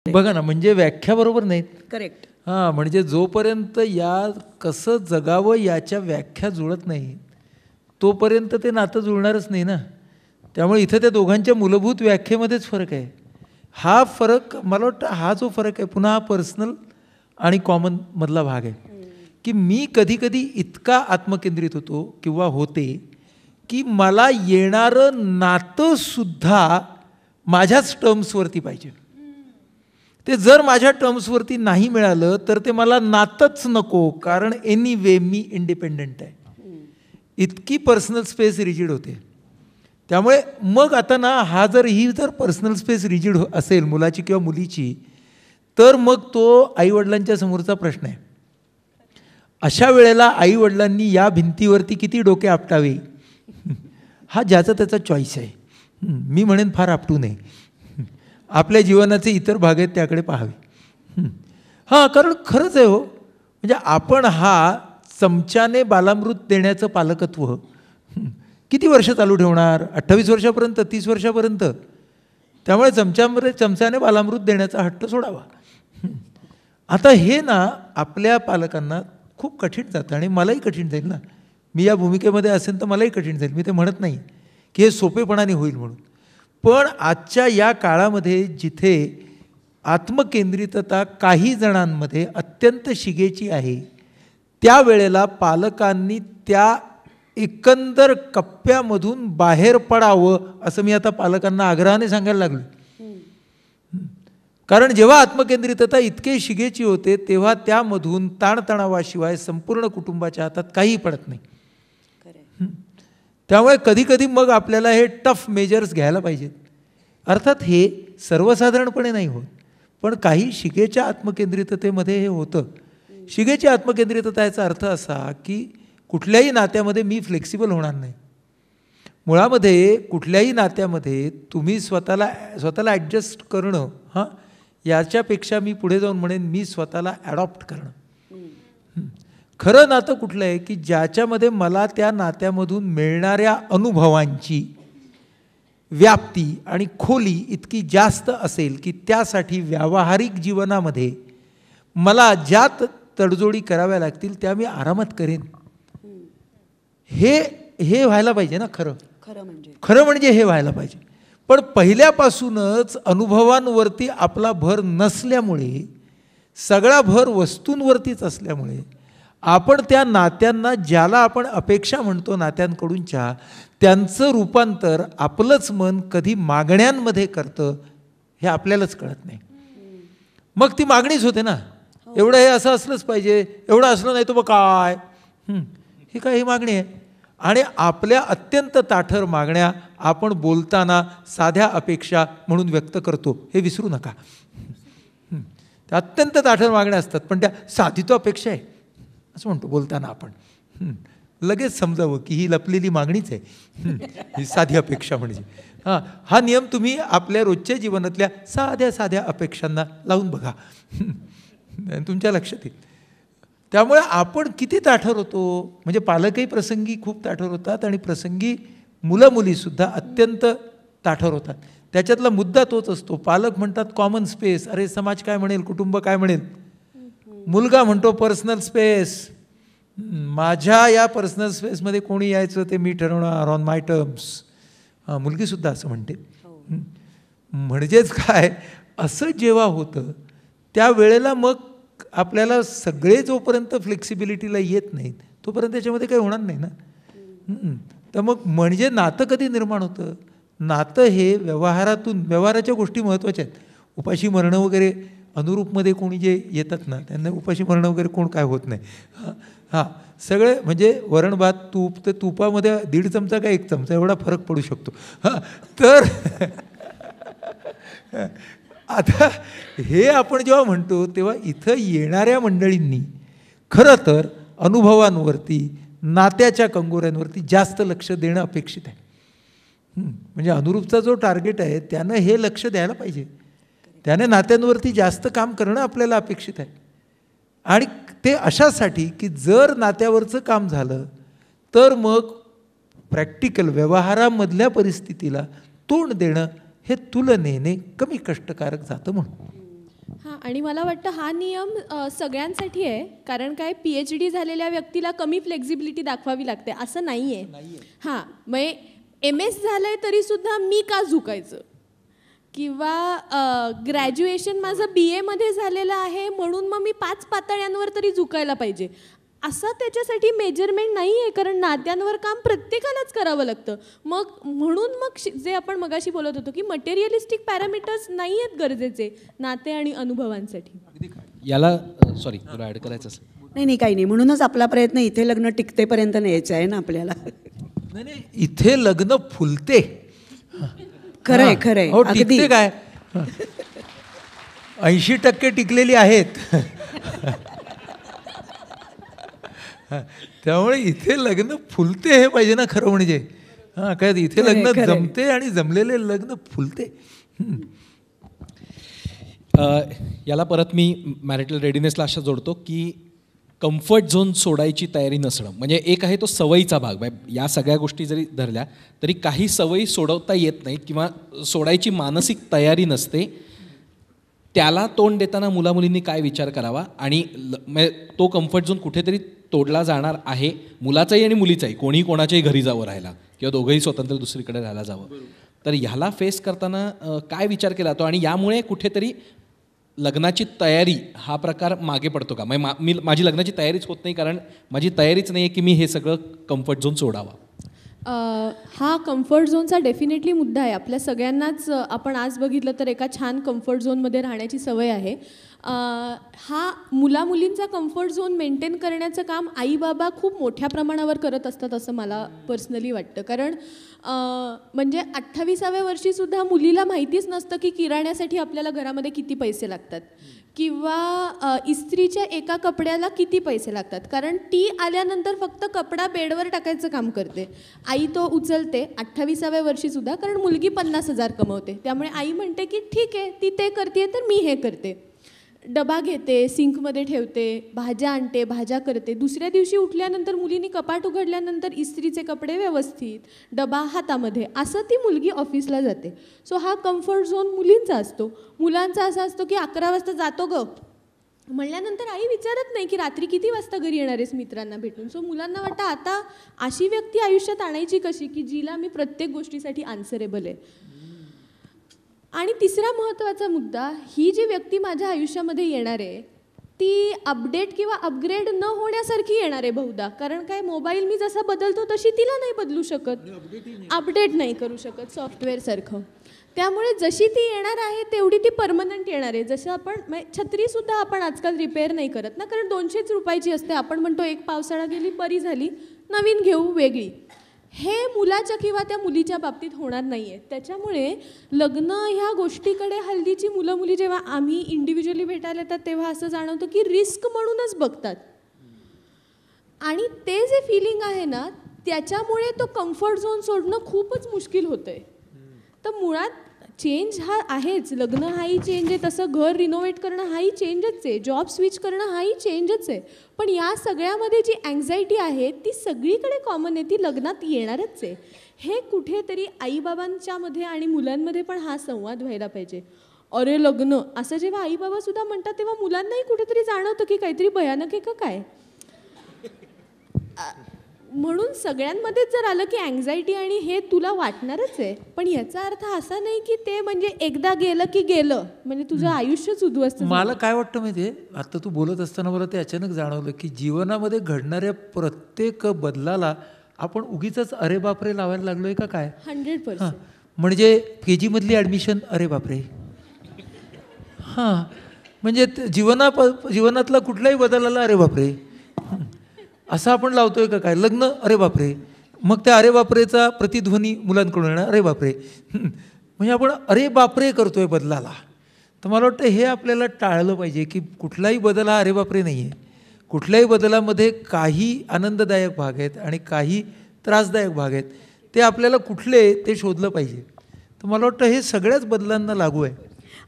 बघा ना, म्हणजे व्याख्या बरोबर नाहीत. करेक्ट. हां, म्हणजे जोपर्यंत या कसं जगावं याच्या व्याख्या जुळत नाही तोपर्यंत ते नातं जुळणारच नाही ना. त्यामुळे इथं त्या दोघांच्या मूलभूत व्याख्येमध्येच फरक आहे. हा फरक मला वाटतं, हा जो फरक आहे पुन्हा हा पर्सनल आणि कॉमन मधला भाग आहे की मी कधी कधी इतका आत्मकेंद्रित होतो किंवा होते की मला येणारं नातं सुद्धा माझ्याच टर्म्सवरती पाहिजे. ते जर माझ्या टर्म्सवरती नाही मिळालं तर ते मला नातंच नको, कारण एनिवे मी इंडिपेंडंट आहे. इतकी पर्सनल स्पेस रिजिड होते. त्यामुळे मग आता ना, ही जर पर्सनल स्पेस रिजिड असेल मुलाची किंवा मुलीची, तर मग तो आईवडिलांच्या समोरचा प्रश्न आहे. अशा वेळेला आईवडिलांनी या भिंतीवरती किती डोके आपटावे हा ज्याचा त्याचा चॉईस आहे. मी म्हणेन फार आपटू नये. आपल्या जीवनाचे इतर भाग आहेत त्याकडे पाहावे. हां, कारण खरंच आहे हो, म्हणजे आपण हा चमच्याने बालामृत देण्याचं पालकत्व किती वर्ष चालू ठेवणार? 28 वर्षापर्यंत, 30 वर्षापर्यंत. त्यामुळे चमच्याने बालामृत देण्याचा हट्ट सोडावा. आता हे ना आपल्या पालकांना खूप कठीण जातं आणि मलाही कठीण जाईल ना. मी या भूमिकेमध्ये असेल तर मलाही कठीण जाईल. मी ते म्हणत नाही की हे सोपेपणाने होईल म्हणून. पण आजच्या या काळामध्ये जिथे आत्मकेंद्रितता काही जणांमध्ये अत्यंत शिगेची आहे, त्यावेळेला पालकांनी त्या एकंदर कप्प्यामधून बाहेर पडावं असं मी आता पालकांना आग्रहाने सांगायला लागलो. कारण जेव्हा आत्मकेंद्रितता इतके शिगेची होते तेव्हा त्यामधून ताणतणावाशिवाय संपूर्ण कुटुंबाच्या हातात काहीही पडत नाही. त्यामुळे कधी कधी मग आपल्याला हे टफ मेजर्स घ्यायला पाहिजेत. अर्थात हे सर्वसाधारणपणे नाही होत, पण काही शिगेच्या आत्मकेंद्रिततेमध्ये हे होतं. शिगेची आत्मकेंद्रितता याचा अर्थ असा की कुठल्याही नात्यामध्ये मी फ्लेक्सिबल होणार नाही. मुळामध्ये कुठल्याही नात्यामध्ये तुम्ही स्वतःला ॲडजस्ट करणं, हां, याच्यापेक्षा मी पुढे जाऊन म्हणेन मी स्वतःला ॲडॉप्ट करणं. खरं नातं कुठलं आहे की ज्याच्यामध्ये मला त्या नात्यामधून मिळणाऱ्या अनुभवांची व्याप्ती आणि खोली इतकी जास्त असेल की त्यासाठी व्यावहारिक जीवनामध्ये मला ज्या तडजोडी कराव्या लागतील त्या मी आरामात करेन. हे व्हायला पाहिजे ना. खरं म्हणजे हे व्हायला पाहिजे. पण पहिल्यापासूनच अनुभवांवरती आपला भर नसल्यामुळे, सगळा भर वस्तूंवरतीच असल्यामुळे आपण त्या नात्यांना, ज्याला आपण अपेक्षा म्हणतो नात्यांकडूनच्या, त्यांचं रूपांतर आपलंच मन कधी मागण्यांमध्ये करतं हे आपल्यालाच कळत नाही. मग ती मागणीच होते ना. एवढं हे असं असलंच पाहिजे, एवढं असलं नाही तो मग काय, ही काय ही मागणी आहे. आणि आपल्या अत्यंत ताठर मागण्या आपण बोलताना साध्या अपेक्षा म्हणून व्यक्त करतो हे विसरू नका. त्या अत्यंत ताठर मागण्या असतात, पण त्या साधी तो अपेक्षा आहे असं म्हणतो बोलताना आपण. लगेच समजावं की ही लपलेली मागणीच आहे, ही साधी अपेक्षा म्हणजे. हा नियम तुम्ही आपल्या रोजच्या जीवनातल्या साध्या साध्या अपेक्षांना लावून बघा, तुमच्या लक्षात येईल. त्यामुळे आपण किती ताठर होतो, म्हणजे पालकही प्रसंगी खूप ताठर होतात आणि प्रसंगी मुलं मुलीसुद्धा अत्यंत ताठर होतात. त्याच्यातला मुद्दा तोच असतो. पालक म्हणतात कॉमन स्पेस, अरे समाज काय म्हणेल, कुटुंब काय म्हणेल. मुलगा म्हणतो पर्सनल स्पेस, माझ्या या पर्सनल स्पेसमध्ये कोणी यायचं ते मी ठरवणार ऑन माय टर्म्स. मुलगीसुद्धा असं म्हणते. म्हणजेच काय, असं जेव्हा होतं त्यावेळेला मग आपल्याला सगळे जोपर्यंत फ्लेक्सिबिलिटीला येत नाहीत तोपर्यंत त्याच्यामध्ये काही होणार नाही ना. तर मग म्हणजे नातं कधी निर्माण होतं? नातं हे व्यवहाराच्या गोष्टी महत्त्वाच्या आहेत. उपाशी मरणं वगैरे अनुरूपमध्ये कोणी जे येतात ना त्यांना उपाशी मरणं वगैरे कोण काय होत नाही. हां, सगळे म्हणजे वरण भात तूप, तर तुपामध्ये 1.5 चमचा का 1 चमचा एवढा फरक पडू शकतो. हां, तर आता हे आपण जेव्हा म्हणतो तेव्हा इथं येणाऱ्या मंडळींनी खरं तर अनुभवांवरती, नात्याच्या कंगोऱ्यांवरती जास्त लक्ष देणं अपेक्षित आहे. म्हणजे अनुरूपचा जो टार्गेट आहे त्यानं हे लक्ष द्यायला पाहिजे. त्याने नात्यांवरती जास्त काम करणं आपल्याला अपेक्षित आहे. आणि ते अशासाठी की जर नात्यावरचं काम झालं तर मग प्रॅक्टिकल व्यवहारामधल्या परिस्थितीला तोंड देणं हे तुलनेने कमी कष्टकारक जातं म्हणून. हां, आणि मला वाटतं हा नियम सगळ्यांसाठी आहे. कारण काय, PhD झालेल्या व्यक्तीला कमी फ्लेक्झिबिलिटी दाखवावी लागते असं नाही आहे. हां, मग MS झालंय तरीसुद्धा मी का झुकायचं, किंवा ग्रॅज्युएशन माझं BA मध्ये झालेलं आहे म्हणून मग मी 5 पातळ्यांवर तरी झुकायला पाहिजे असं त्याच्यासाठी मेजरमेंट नाही आहे. कारण नात्यांवर काम प्रत्येकालाच करावं लागतं. म्हणून जे आपण मगाशी बोलत होतो की मटेरियलिस्टिक पॅरामीटर्स नाही आहेत गरजेचे नाते आणि अनुभवांसाठी. याला सॉरी, तुला ॲड करायचं असेल? नाही, काही नाही. म्हणूनच आपला प्रयत्न इथे लग्न टिकतेपर्यंत न्यायचं आहे ना आपल्याला. नाही, इथे लग्न फुलते. खरंय खरंय. हो, टिकते काय, 80% टिकलेली आहेत. त्यामुळे इथे लग्न फुलते हे पाहिजे ना खरं म्हणजे. हां, काय इथे लग्न जमते आणि जमलेले लग्न फुलते. याला परत मी मॅरिटल रेडिनेसला अशा जोडतो की कम्फर्ट झोन सोडायची तयारी नसणं. म्हणजे एक आहे तो सवयीचा भाग. या सगळ्या गोष्टी जरी धरल्या तरी काही सवयी सोडवता येत नाहीत किंवा सोडायची मानसिक तयारी नसते. त्याला तोंड देताना मुलामुलींनी काय विचार करावा, आणि तो कम्फर्ट झोन कुठेतरी तोडला जाणार आहे, मुलाचाही आणि मुलीचाही. कोणी कोणाच्याही घरी जावं राहायला किंवा दोघंही स्वतंत्र दुसरीकडे राहायला जावं. तर ह्याला फेस करताना काय विचार केला जातो, आणि यामुळे कुठेतरी लग्नाची तयारी हा प्रकार मागे पडतो का? माझी लग्नाची तयारीच होत नाही कारण माझी तयारीच नाही आहे की मी हे सगळं कम्फर्ट झोन सोडावा. हा कम्फर्ट झोनचा डेफिनेटली मुद्दा आहे. आपल्या सगळ्यांनाच आपण आज बघितलं तर एका छान कम्फर्ट झोनमध्ये राहण्याची सवय आहे. हा मुलींचा कम्फर्ट झोन मेंटेन करण्याचं काम आई बाबा खूप मोठ्या प्रमाणावर करत असतात असं मला पर्सनली वाटतं. कारण म्हणजे 28व्या वर्षीसुद्धा मुलीला माहितीच नसतं की किराण्यासाठी आपल्याला घरामध्ये किती पैसे लागतात किंवा इस्त्रीच्या एका कपड्याला किती पैसे लागतात. कारण ती आल्यानंतर फक्त कपडा बेडवर टाकायचं काम करते. आई तो उचलते 28व्या वर्षीसुद्धा, कारण मुलगी 50,000 कमवते. त्यामुळे आई म्हणते की ठीक आहे, ती ते करते तर मी हे करते. डबा घेते, सिंकमध्ये ठेवते, भाज्या आणते, भाज्या करते. दुसऱ्या दिवशी उठल्यानंतर मुलींनी कपाट उघडल्यानंतर इस्त्रीचे कपडे व्यवस्थित, डबा हातामध्ये, असं ती मुलगी ऑफिसला जाते. सो हा कम्फर्ट झोन मुलींचा असतो. मुलांचा असा असतो की 11 वाजता जातो ग म्हणल्यानंतर आई विचारत नाही की रात्री किती वाजता घरी येणार आहेस मित्रांना भेटून. सो मुलांना वाटतं आता अशी व्यक्ती आयुष्यात आणायची कशी की जिला मी प्रत्येक गोष्टीसाठी आन्सरेबल आहे. आणि तिसरा महत्त्वाचा मुद्दा, ही जी व्यक्ती माझ्या आयुष्यामध्ये येणार आहे ती अपडेट किंवा अपग्रेड न होण्यासारखी येणार आहे बहुधा. कारण काय, मोबाईल मी जसा बदलतो तशी तिला नाही बदलू शकत, अपडेट नाही करू शकत सॉफ्टवेअरसारखं. त्यामुळे जशी ती येणार आहे तेवढी ती परमनंट येणार आहे. जसं आपण छत्रीसुद्धा आपण आजकाल रिपेअर नाही करत ना, कारण 200 रुपयाची असते. आपण म्हणतो एक पावसाळा गेली बरी झाली, नवीन घेऊ वेगळी. हे मुलाच्या किंवा त्या मुलीच्या बाबतीत होणार नाही आहे. त्याच्यामुळे लग्न ह्या गोष्टीकडे हल्लीची मुलं मुली जेव्हा आम्ही इंडिव्हिज्युअली भेटायला येतात तेव्हा असं जाणवतं की रिस्क म्हणूनच बघतात. आणि ते जे फिलिंग आहे ना त्याच्यामुळे तो कम्फर्ट झोन सोडणं खूपच मुश्किल होतं आहे. तर मुळात चेंज हा आहेच. लग्न हाही चेंज आहे, तसं घर रिनोव्हेट करणं हाही चेंजच आहे, जॉब स्विच करणं हाही चेंजच आहे. पण या सगळ्यामध्ये जी अँझायटी आहे ती सगळीकडे कॉमन आहे, ती लग्नात येणारच आहे. हे कुठेतरी आईबाबांच्यामध्ये आणि मुलांमध्ये पण हा संवाद व्हायला पाहिजे. अरे लग्न असं जेव्हा आईबाबासुद्धा म्हणतात तेव्हा मुलांनाही कुठेतरी जाणवतं की काहीतरी भयानक आहे का काय. म्हणून सगळ्यांमध्येच जर आलं की अँझायटी आणि हे तुला वाटणारच आहे, पण याचा अर्थ असा नाही की ते म्हणजे एकदा गेलं की गेलं म्हणजे तुझं आयुष्यच उद्ध्वस्त. मला काय वाटतं माहिती आहे, आता तू बोलत असताना मला ते अचानक जाणवलं की जीवनामध्ये घडणाऱ्या प्रत्येक बदलाला आपण उगीच अरे बापरे लावायला लागलोय का काय. 100%. म्हणजे KG मधली ॲडमिशन अरे बापरे. हां, म्हणजे जीवनातला कुठल्याही बदलाला अरे बापरे असं आपण लावतोय का काय. लग्न अरे बापरे, मग त्या अरे बापरेचा प्रतिध्वनी मुलांकडून येणार अरे बापरे. म्हणजे आपण अरे बापरे करतोय बदलाला. तर मला वाटतं हे आपल्याला टाळलं पाहिजे की कुठलाही बदल हा अरे बापरे नाही आहे. कुठल्याही बदलामध्ये काही आनंददायक भाग आहेत आणि काही त्रासदायक भाग आहेत. ते आपल्याला कुठले ते शोधलं पाहिजे. तर मला वाटतं हे सगळ्याच बदलांना लागू आहे.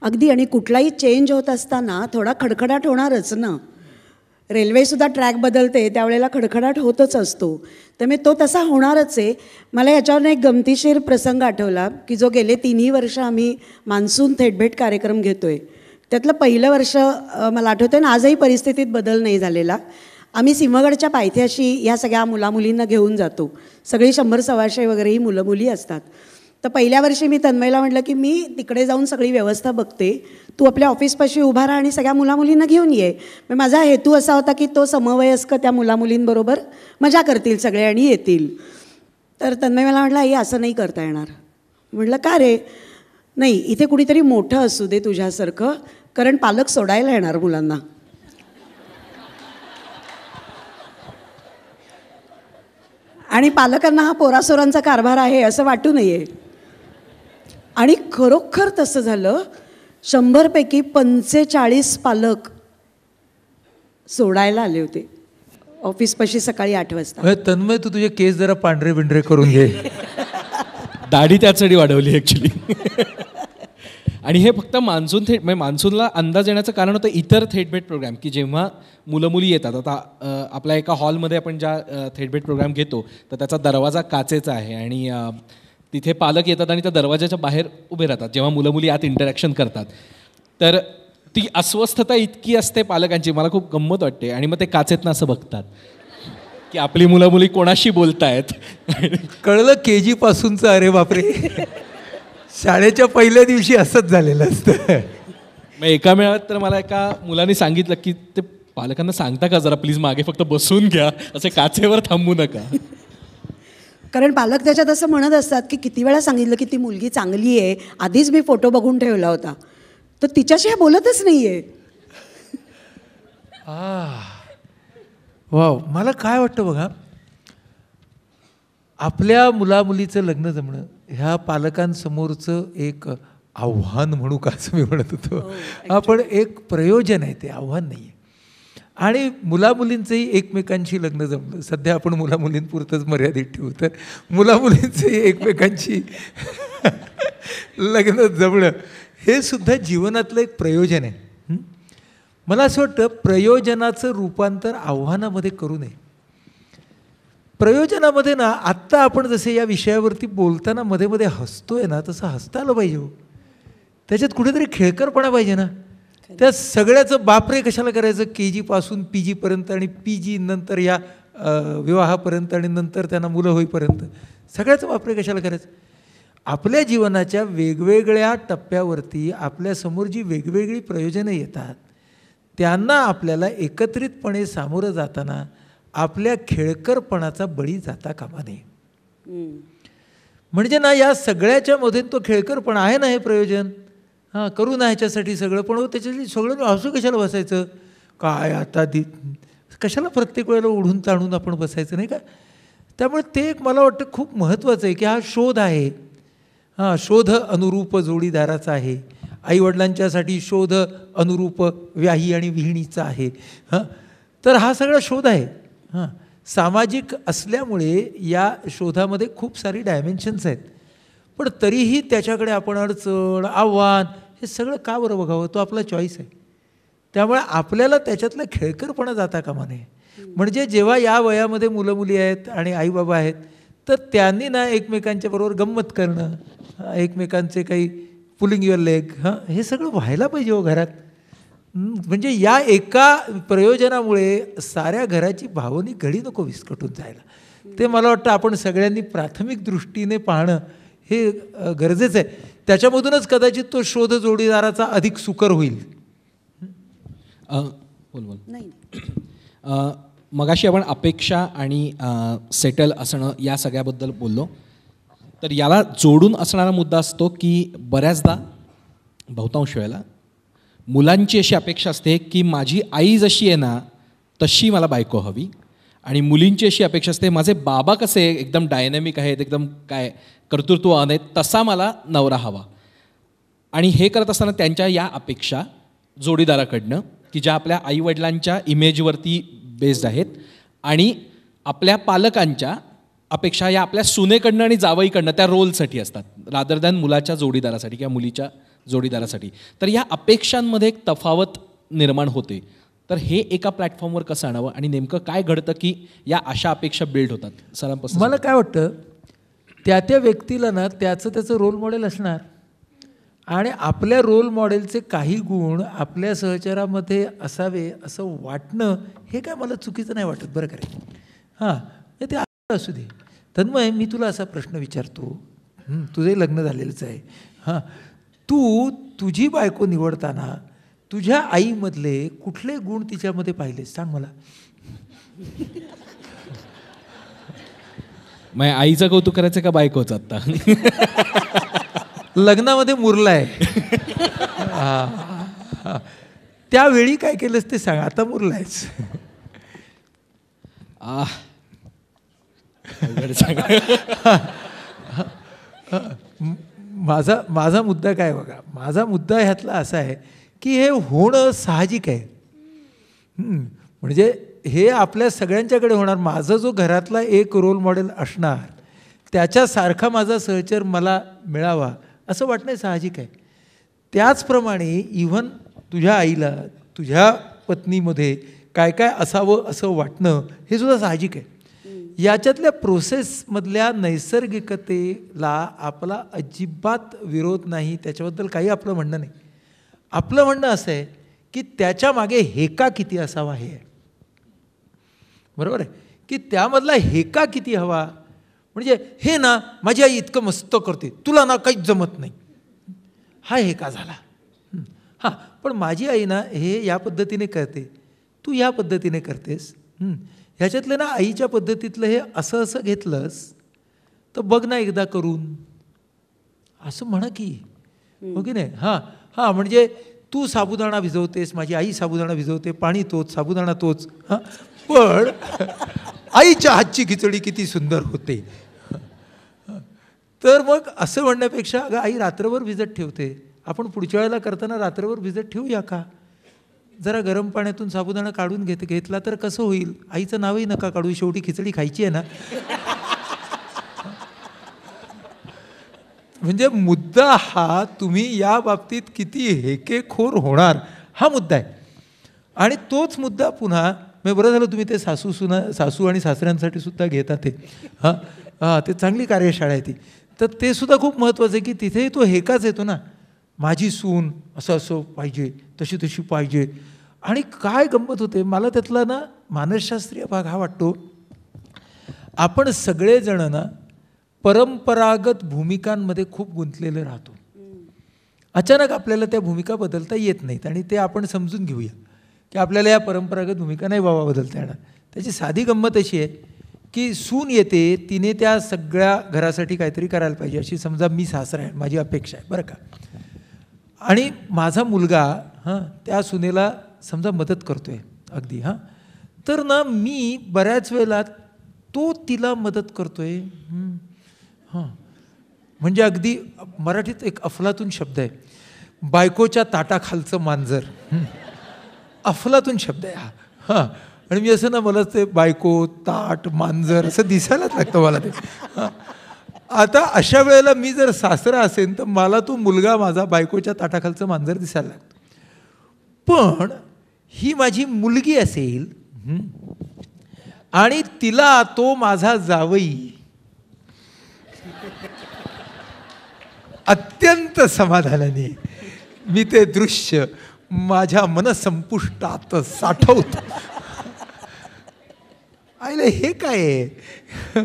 अगदी. आणि कुठलाही चेंज होत असताना थोडा खडखडाट होणारच ना. रेल्वेसुद्धा ट्रॅक बदलते त्यावेळेला खडखडाट होतच असतो. त्यामुळे तो तसा होणारच आहे. मला याच्यावर एक गमतीशीर प्रसंग आठवला की जो गेले 3 वर्ष आम्ही मान्सून थेटभेट कार्यक्रम घेतो आहे त्यातलं पहिलं वर्ष मला आठवतं ना, आजही परिस्थितीत बदल नाही झालेला. आम्ही सिंहगडच्या पायथ्याशी ह्या सगळ्या मुलामुलींना घेऊन जातो. सगळी 100-125 वगैरे ही मुलं मुली असतात. तर पहिल्या वर्षी मी तन्मयला म्हटलं की मी तिकडे जाऊन सगळी व्यवस्था बघते, तू आपल्या ऑफिसपाशी उभा राहा आणि सगळ्या मुलामुलींना घेऊन ये. मग माझा हेतू असा होता की तो समवयस्क त्या मुलामुलींबरोबर मजा करतील सगळे आणि येतील. तर तन्मय मला म्हटलं, आई असं नाही करता येणार. म्हटलं का रे? नाही, इथे कुणीतरी मोठं असू दे तुझ्यासारखं, कारण पालक सोडायला येणार मुलांना. आणि पालकांना हा पोरासोरांचा कारभार आहे असं वाटू नये. आणि खरोखर तसं झालं. 100 पैकी 45 पालक सोडायला आले होते ऑफिसपाशी सकाळी 8 वाजता. तन्मय, तू तुझे केस जरा पांढरे बिंढरे करून घे. दाढी त्यासाठी वाढवली ॲक्च्युली. आणि हे फक्त मान्सून म्हणजे मान्सूनला अंदाज येण्याचं कारण होतं इतर थेटभेट प्रोग्राम, की जेव्हा मुलं मुली येतात. आता आपल्या एका हॉलमध्ये आपण ज्या थेटभेट प्रोग्राम घेतो तर त्याचा दरवाजा काचेचा आहे आणि तिथे पालक येतात आणि त्या दरवाजाच्या बाहेर उभे राहतात जेव्हा मुलं मुली आत इंटरॅक्शन करतात. तर ती अस्वस्थता इतकी असते पालकांची, मला खूप गंमत वाटते. आणि मग ते काचेतनं असं बघतात की आपली मुलं मुली कोणाशी बोलतायत. कळलं KG पासूनचं. अरे बापरे, शाळेच्या पहिल्या दिवशी असंच झालेलं असतं. मग एका मेळाव्यात तर मला एका मुलाने सांगितलं की ते पालकांना सांगता का जरा प्लीज मागे फक्त बसून घ्या, असे काचेवर थांबू नका. कारण पालक त्याच्यात असं म्हणत असतात की किती वेळा सांगितलं की ती मुलगी चांगली आहे, आधीच मी फोटो बघून ठेवला होता, तर तिच्याशी हा बोलतच नाही आहे. वाव. मला काय वाटतं बघा, आपल्या मुलामुलीचं लग्न जमणं ह्या पालकांसमोरचं एक आव्हान म्हणू का असं मी म्हणत होतो. पण एक प्रयोजन आहे, ते आव्हान नाही आहे. आणि मुलामुलींचंही एकमेकांशी लग्न जमलं. सध्या आपण मुलामुलींपुरतंच मर्यादित ठेवू, तर मुलामुलींचंही एकमेकांशी लग्न जमणं हे सुद्धा जीवनातलं एक प्रयोजन आहे. मला असं वाटतं प्रयोजनाचं रूपांतर आव्हानामध्ये करू नये. प्रयोजनामध्ये ना, आत्ता आपण जसे या विषयावरती बोलताना मध्ये मध्ये हसतोय ना, तसं हसता आलं पाहिजे हो. त्याच्यात कुठेतरी खेळकरपणा पाहिजे ना. त्या सगळ्याचं बापरे कशाला करायचं, KG पासून PG पर्यंत आणि PG नंतर या विवाहापर्यंत आणि नंतर त्यांना मुलं होईपर्यंत सगळ्याचं बापरे कशाला करायचं. आपल्या जीवनाच्या वेगवेगळ्या टप्प्यावरती आपल्यासमोर जी वेगवेगळी प्रयोजनं येतात त्यांना आपल्याला एकत्रितपणे सामोरं जाताना आपल्या खेळकरपणाचा बळी जाता कामा नये. म्हणजे ना, या सगळ्याच्या मध्ये तो खेळकरपणा आहे ना, हे प्रयोजन करू ना ह्याच्यासाठी सगळं, पण त्याच्यासाठी सगळं हसू कशाला बसायचं काय आता कशाला प्रत्येक वेळेला ओढून ताणून आपण बसायचं, नाही का. त्यामुळे ते एक मला वाटतं खूप महत्त्वाचं आहे की हा शोध आहे. शोध अनुरूप जोडीदाराचा आहे. आईवडिलांच्यासाठी शोध अनुरूप व्याही आणि विहिणीचा आहे. तर हा सगळा शोध आहे. सामाजिक असल्यामुळे या शोधामध्ये खूप सारी डायमेन्शन्स आहेत. पण तरीही त्याच्याकडे आपण अडचण, आव्हान हे सगळं का बरं बघावं. तो आपला चॉईस आहे. त्यामुळे आपल्याला त्याच्यातला खेळकरपणा जाता कामा नये. म्हणजे जेव्हा या वयामध्ये मुलं मुली आहेत आणि आईबाबा आहेत तर त्यांनी ना एकमेकांच्या बरोबर गंमत करणं, एकमेकांचे काही पुलिंग युअर लेग, हे सगळं व्हायला पाहिजे हो घरात. म्हणजे या एका प्रयोजनामुळे साऱ्या घराची भावनिक घडी नको विस्कटून जायला. ते मला वाटतं आपण सगळ्यांनी प्राथमिक दृष्टीने पाहणं हे गरजेचं आहे. त्याच्यामधूनच कदाचित तो शोध जोडीदाराचा अधिक सुकर होईल. मगाशी आपण अपेक्षा आणि सेटल असणं या सगळ्याबद्दल बोललो. तर याला जोडून असणारा मुद्दा असतो की बऱ्याचदा बहुतांश वेळेला मुलांची अशी अपेक्षा असते की माझी आई जशी आहे ना तशी मला बायको हवी, आणि मुलींची अशी अपेक्षा असते माझे बाबा कसे एकदम डायनॅमिक आहेत, एकदम काय कर्तृत्ववान आहेत, तसा मला नवरा हवा. आणि हे करत असताना त्यांच्या या अपेक्षा जोडीदाराकडनं की ज्या आपल्या आईवडिलांच्या इमेजवरती बेस्ड आहेत आणि आपल्या पालकांच्या अपेक्षा या आपल्या सुनेकडनं आणि जावईकडनं त्या रोलसाठी असतात रादर दॅन मुलाच्या जोडीदारासाठी किंवा मुलीच्या जोडीदारासाठी. तर या अपेक्षांमध्ये एक तफावत निर्माण होते. तर हे एका प्लॅटफॉर्मवर कसं आणावं आणि नेमकं काय घडतं की या अशा अपेक्षा बिल्ड होतात सरांपासून? मला काय वाटतं, त्या व्यक्तीला ना त्याचं रोल मॉडेल असणार. आणि आपल्या रोल मॉडेलचे काही गुण आपल्या सहचरामध्ये असावे असं वाटणं हे काय मला चुकीचं नाही वाटत बरं का रे. हां ते असू दे. तन्मय, मी तुला असा प्रश्न विचारतो, तुझंही लग्न झालेलंच आहे. हां, तू तुझी बायको निवडताना तुझ्या आईमधले कुठले गुण तिच्यामध्ये पाहिले सांग मला. मग आईचं कौतुक करायचं का बायकोचं आत्ता? लग्नामध्ये मुरलाय. त्यावेळी काय केलंस ते सांग, आता मुरलायच. माझा मुद्दा काय बघा, माझा मुद्दा ह्यातला असा आहे की हे होणं साहजिक आहे. म्हणजे हे आपल्या सगळ्यांच्याकडे होणार. माझा जो घरातला एक रोल मॉडेल असणार त्याच्यासारखा माझा सहचर मला मिळावा असं वाटणं साहजिक आहे. त्याचप्रमाणे इव्हन तुझ्या आईला तुझ्या पत्नीमध्ये काय काय असावं असं वाटणं हे सुद्धा साहजिक आहे. याच्यातल्या प्रोसेसमधल्या नैसर्गिकतेला आपला अजिबात विरोध नाही, त्याच्याबद्दल काही आपलं म्हणणं नाही. आपलं म्हणणं असं आहे की त्याच्या मागे हेका किती असावा हे आहे. बरोबर आहे की त्यामधला हेका किती हवा. म्हणजे हे ना माझी आई इतकं मस्त करते, तुला ना काहीच जमत नाही, हा हेका झाला. हां, पण माझी आई ना हे या पद्धतीने करते, तू या पद्धतीने करतेस. ह्याच्यातलं ना आईच्या पद्धतीतलं हे असं असं घेतलंस तर बघ ना एकदा करून असं म्हणा की, हो की नाही. हां हां, म्हणजे तू साबुदाणा भिजवतेस, माझी आई साबुदाणा भिजवते, पाणी तोच, साबुदाणा तोच. हां, पण आईच्या हातची खिचडी किती सुंदर होते. तर मग असं म्हणण्यापेक्षा अगं आई रात्रभर भिजत ठेवते, आपण पुढच्या वेळेला करताना रात्रभर भिजत ठेवूया का. जरा गरम पाण्यातून साबुदाणा काढून घेतला तर कसं होईल. आईचं नावही नका काढू, शेवटी खिचडी खायची आहे ना. म्हणजे मुद्दा हा तुम्ही या बाबतीत किती हेकेखोर होणार हा मुद्दा आहे. आणि तोच मुद्दा पुन्हा मी बरं झालं तुम्ही ते सासू आणि सासऱ्यांसाठी सुद्धा घेता ते. हां हां, ते चांगली कार्यशाळा आहे ती. तर ते सुद्धा खूप महत्त्वाचं आहे की तिथेही तो हेकाच येतो ना, माझी सून असं असं पाहिजे, तशी तशी पाहिजे. आणि काय गंमत होते मला त्यातला ना मानसशास्त्रीय भाग हा वाटतो. आपण सगळेजण ना परंपरागत भूमिकांमध्ये खूप गुंतलेले राहतो. अचानक आपल्याला त्या भूमिका बदलता येत नाहीत आणि ते आपण समजून घेऊया की आपल्याला या परंपरागत भूमिका नाही बाबा बदलता येणार. त्याची साधी गंमत अशी आहे की सून येते, तिने त्या सगळ्या घरासाठी काहीतरी करायला पाहिजे अशी समजा मी सासरा आहे, माझी अपेक्षा आहे बरं का. आणि माझा मुलगा त्या सुनेला समजा मदत करतोय अगदी. हां, तर ना मी बऱ्याच वेळेला तो तिला मदत करतोय. हां, म्हणजे अगदी मराठीत एक अफलातून शब्द आहे, बायकोच्या ताटाखालचं मांजर. अफलातून शब्द आहे हा. हां, आणि मी असं ना मला ते बायको ताट मांजर असं दिसायलाच लागतं मला ते. हां, आता अशा वेळेला मी जर सासरा असेल तर मला तो मुलगा माझा बायकोच्या ताटाखालचं मांजर दिसायला लागतं. पण ही माझी मुलगी असेल आणि तिला तो माझा जावई अत्यंत समाधानाने मी ते दृश्य माझ्या मनसंपुष्टात साठवतो. आईला हे काय आहे.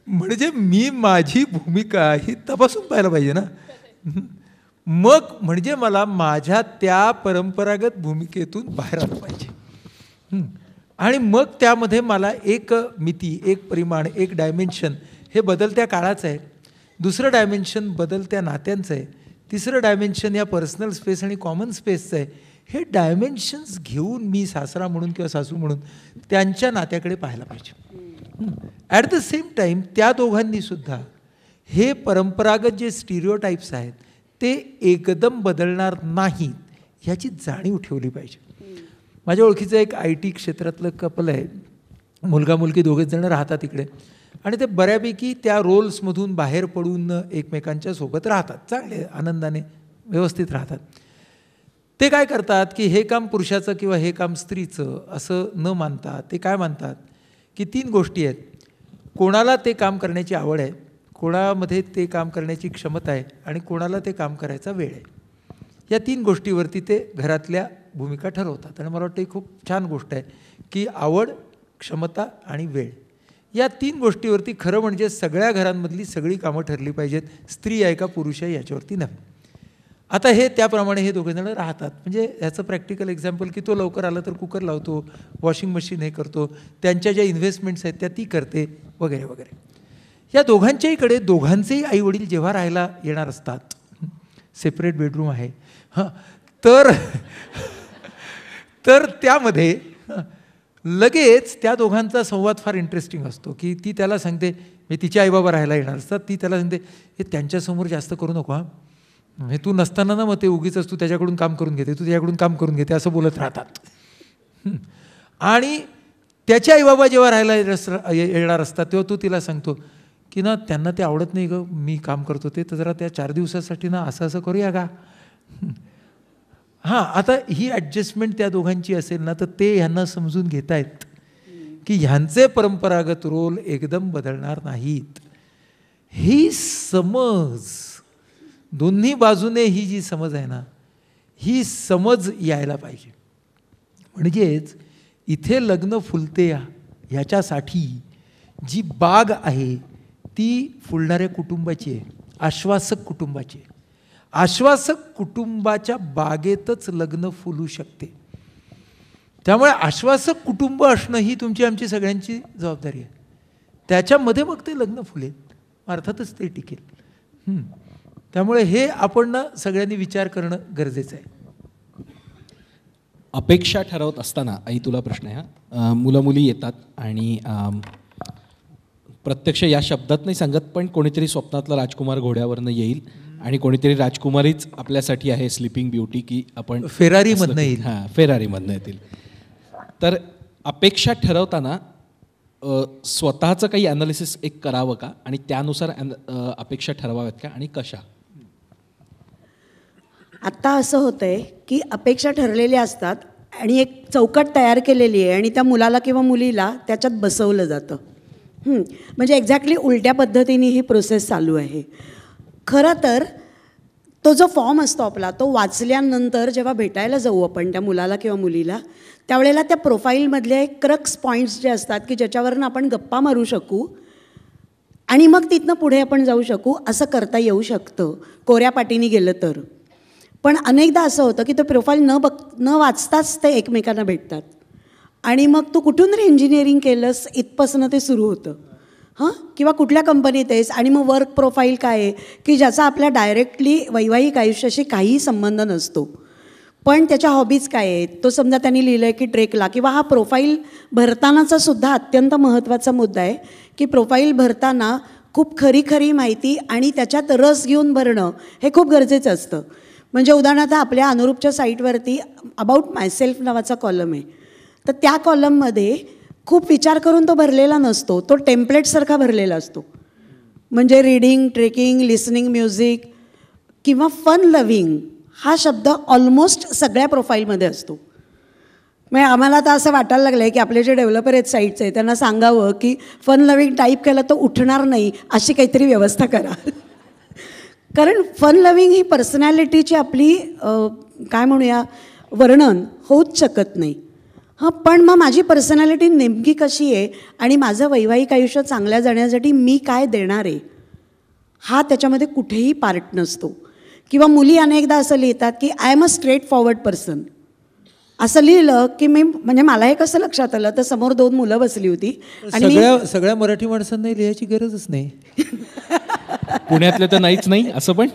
म्हणजे मी माझी भूमिका ही तपासून पाहायला पाहिजे ना. मग म्हणजे मला माझ्या त्या परंपरागत भूमिकेतून बाहेर आलं पाहिजे. आणि मग त्यामध्ये मला एक मिती, एक परिमाण, एक डायमेन्शन हे बदलत्या काळाचं आहे. दुसरं डायमेन्शन बदलत्या नात्यांचं आहे. तिसरं डायमेन्शन या पर्सनल स्पेस आणि कॉमन स्पेसचं आहे. हे डायमेन्शन्स घेऊन मी सासरा म्हणून किंवा सासू म्हणून त्यांच्या नात्याकडे पाहायला पाहिजे. ॲट द सेम टाईम त्या दोघांनी सुद्धा हे परंपरागत जे स्टिरिओटाईप्स आहेत ते एकदम बदलणार नाहीत ह्याची जाणीव ठेवली पाहिजे. माझ्या ओळखीचं एक IT क्षेत्रातलं कपल आहे, मुलगा मुलगी दोघेच जण राहतात इकडे आणि ते बऱ्यापैकी त्या रोल्समधून बाहेर पडून एकमेकांच्या सोबत राहतात, चांगले आनंदाने व्यवस्थित राहतात. ते काय करतात की हे काम पुरुषाचं किंवा हे काम स्त्रीचं असं न मानता ते काय मानतात की 3 गोष्टी आहेत. कोणाला ते काम करण्याची आवड आहे, कोणामध्ये ते काम करण्याची क्षमता आहे आणि कोणाला ते काम करायचा वेळ आहे. या 3 गोष्टीवरती ते घरातल्या भूमिका ठरवतात. आणि मला वाटतं ही खूप छान गोष्ट आहे की आवड, क्षमता आणि वेळ या 3 गोष्टीवरती खरं म्हणजे सगळ्या घरांमधली सगळी कामं ठरली पाहिजेत. स्त्री आहे का पुरुष आहे याच्यावरती नव्हे. आता हे त्याप्रमाणे हे दोघेजण राहतात. म्हणजे ह्याचं प्रॅक्टिकल एक्झाम्पल की तो लवकर आला तर कुकर लावतो, वॉशिंग मशीन हे करतो, त्यांच्या ज्या इन्व्हेस्टमेंट्स आहेत त्या ती करते वगैरे वगैरे. या दोघांच्याहीकडे दोघांचेही आईवडील जेव्हा राहायला येणार असतात, सेपरेट बेडरूम आहे तर त्यामध्ये लगेच त्या दोघांचा संवाद फार इंटरेस्टिंग असतो की ती त्याला सांगते, मी तिचे आईबाबा राहायला येणार असतात, ती त्याला सांगते हे त्यांच्यासमोर जास्त करू नको हां, हे तू नसताना ना मग ते उगीच तू त्याच्याकडून काम करून घेते, तू त्याच्याकडून काम करून घेते असं बोलत राहतात. आणि त्याचे आईबाबा जेव्हा राहायला येणार असतात तेव्हा तू तिला सांगतो की ना त्यांना ते आवडत नाही गं, मी काम करतो ते, तर जरा त्या 4 दिवसासाठी ना असं असं करूया का. हां, आता ही ॲडजस्टमेंट त्या दोघांची असेल ना तर ते ह्यांना समजून घेत आहेत की ह्यांचे परंपरागत रोल एकदम बदलणार नाहीत. ही समज दोन्ही बाजूने ही जी समज आहे ना, ही समज यायला पाहिजे. म्हणजेच इथे लग्न फुलते ह्याच्यासाठी जी बाग आहे ती फुलणाऱ्या कुटुंबाची आहे, आश्वासक कुटुंबाची आहे. आश्वासक कुटुंबाच्या बागेतच लग्न फुलू शकते. त्यामुळे आश्वासक कुटुंब असणं ही तुमची आमची सगळ्यांची जबाबदारी आहे. त्याच्यामध्ये मग ते लग्न फुलेल, अर्थातच ते टिकेल. त्यामुळे हे आपण ना सगळ्यांनी विचार करणं गरजेचं आहे. अपेक्षा ठरवत असताना आई तुला प्रश्न आहे हा, मुलं मुली येतात आणि प्रत्यक्ष या शब्दात नाही सांगत पण कोणीतरी स्वप्नातला राजकुमार घोड्यावरनं येईल आणि कोणीतरी राजकुमारीच आपल्यासाठी आहे स्लीपिंग ब्युटी की आपण फेरारीमधनं येईल. हां, फेरारीमधनं येतील. तर अपेक्षा ठरवताना स्वतःचं काही ॲनालिसिस एक करावं का आणि त्यानुसार अपेक्षा ठरवाव्यात का आणि कशा. आत्ता असं होतं आहे की अपेक्षा ठरलेल्या असतात आणि एक चौकट तयार केलेली आहे आणि त्या मुलाला किंवा मुलीला त्याच्यात बसवलं जातं. म्हणजे एक्झॅक्टली उलट्या पद्धतीने ही प्रोसेस चालू आहे. खरं तर तो जो फॉर्म असतो आपला तो वाचल्यानंतर जेव्हा भेटायला जाऊ आपण त्या मुलाला किंवा मुलीला, त्यावेळेला त्या प्रोफाईलमधले क्रक्स पॉईंट्स जे असतात की ज्याच्यावरनं आपण गप्पा मारू शकू आणि मग तिथनं पुढे आपण जाऊ शकू असं करता येऊ शकतं कोऱ्या पाटीने गेलं तर. पण अनेकदा असं होतं की तो प्रोफाईल न वाचताच ते एकमेकांना भेटतात आणि मग तू कुठून रे इंजिनिअरिंग केलंस इथपासून ते सुरू होतं. किंवा कुठल्या कंपनीत आहेस आणि मग वर्क प्रोफाईल काय आहे की ज्याचा आपल्या डायरेक्टली वैवाहिक आयुष्याशी काहीही संबंध नसतो, पण त्याच्या हॉबीज काय आहेत. तो समजा त्यांनी लिहिलं आहे की ट्रेकला, किंवा हा प्रोफाईल भरतानाचा सुद्धा अत्यंत महत्त्वाचा मुद्दा आहे की प्रोफाईल भरताना खूप खरी खरी माहिती आणि त्याच्यात रस घेऊन भरणं हे खूप गरजेचं असतं. म्हणजे उदाहरणार्थ आपल्या अनुरूपच्या साईटवरती अबाउट मायसेल्फ नावाचा कॉलम आहे, तर त्या कॉलममध्ये खूप विचार करून तो भरलेला नसतो, तो टेम्पलेटसारखा भरलेला असतो. म्हणजे रीडिंग, ट्रेकिंग, लिसनिंग म्युझिक किंवा फन लव्हिंग हा शब्द ऑलमोस्ट सगळ्या प्रोफाईलमध्ये असतो. म्हणजे आम्हाला आता असं वाटायला लागलं आहे की आपले जे डेव्हलपर आहेत साईटचे त्यांना सांगावं की फन लव्हिंग टाईप केलं तर उठणार नाही अशी काहीतरी व्यवस्था करा. कारण फन लव्हिंग ही पर्सनॅलिटीची आपली काय म्हणूया वर्णन होऊच शकत नाही. पण मग माझी पर्सनॅलिटी नेमकी कशी आहे आणि माझं वैवाहिक आयुष्य चांगल्या जाण्यासाठी मी काय देणार आहे हा त्याच्यामध्ये कुठेही पार्ट नसतो. किंवा मुली अनेकदा असं लिहितात की I am a straight forward person. असं लिहिलं की मी म्हणजे मला हे कसं लक्षात आलं तर समोर 2 मुलं बसली होती आणि सगळ्या मराठी माणसांना लिहायची गरजच नाही. पुण्यातलं तर नाहीच नाही असं पण.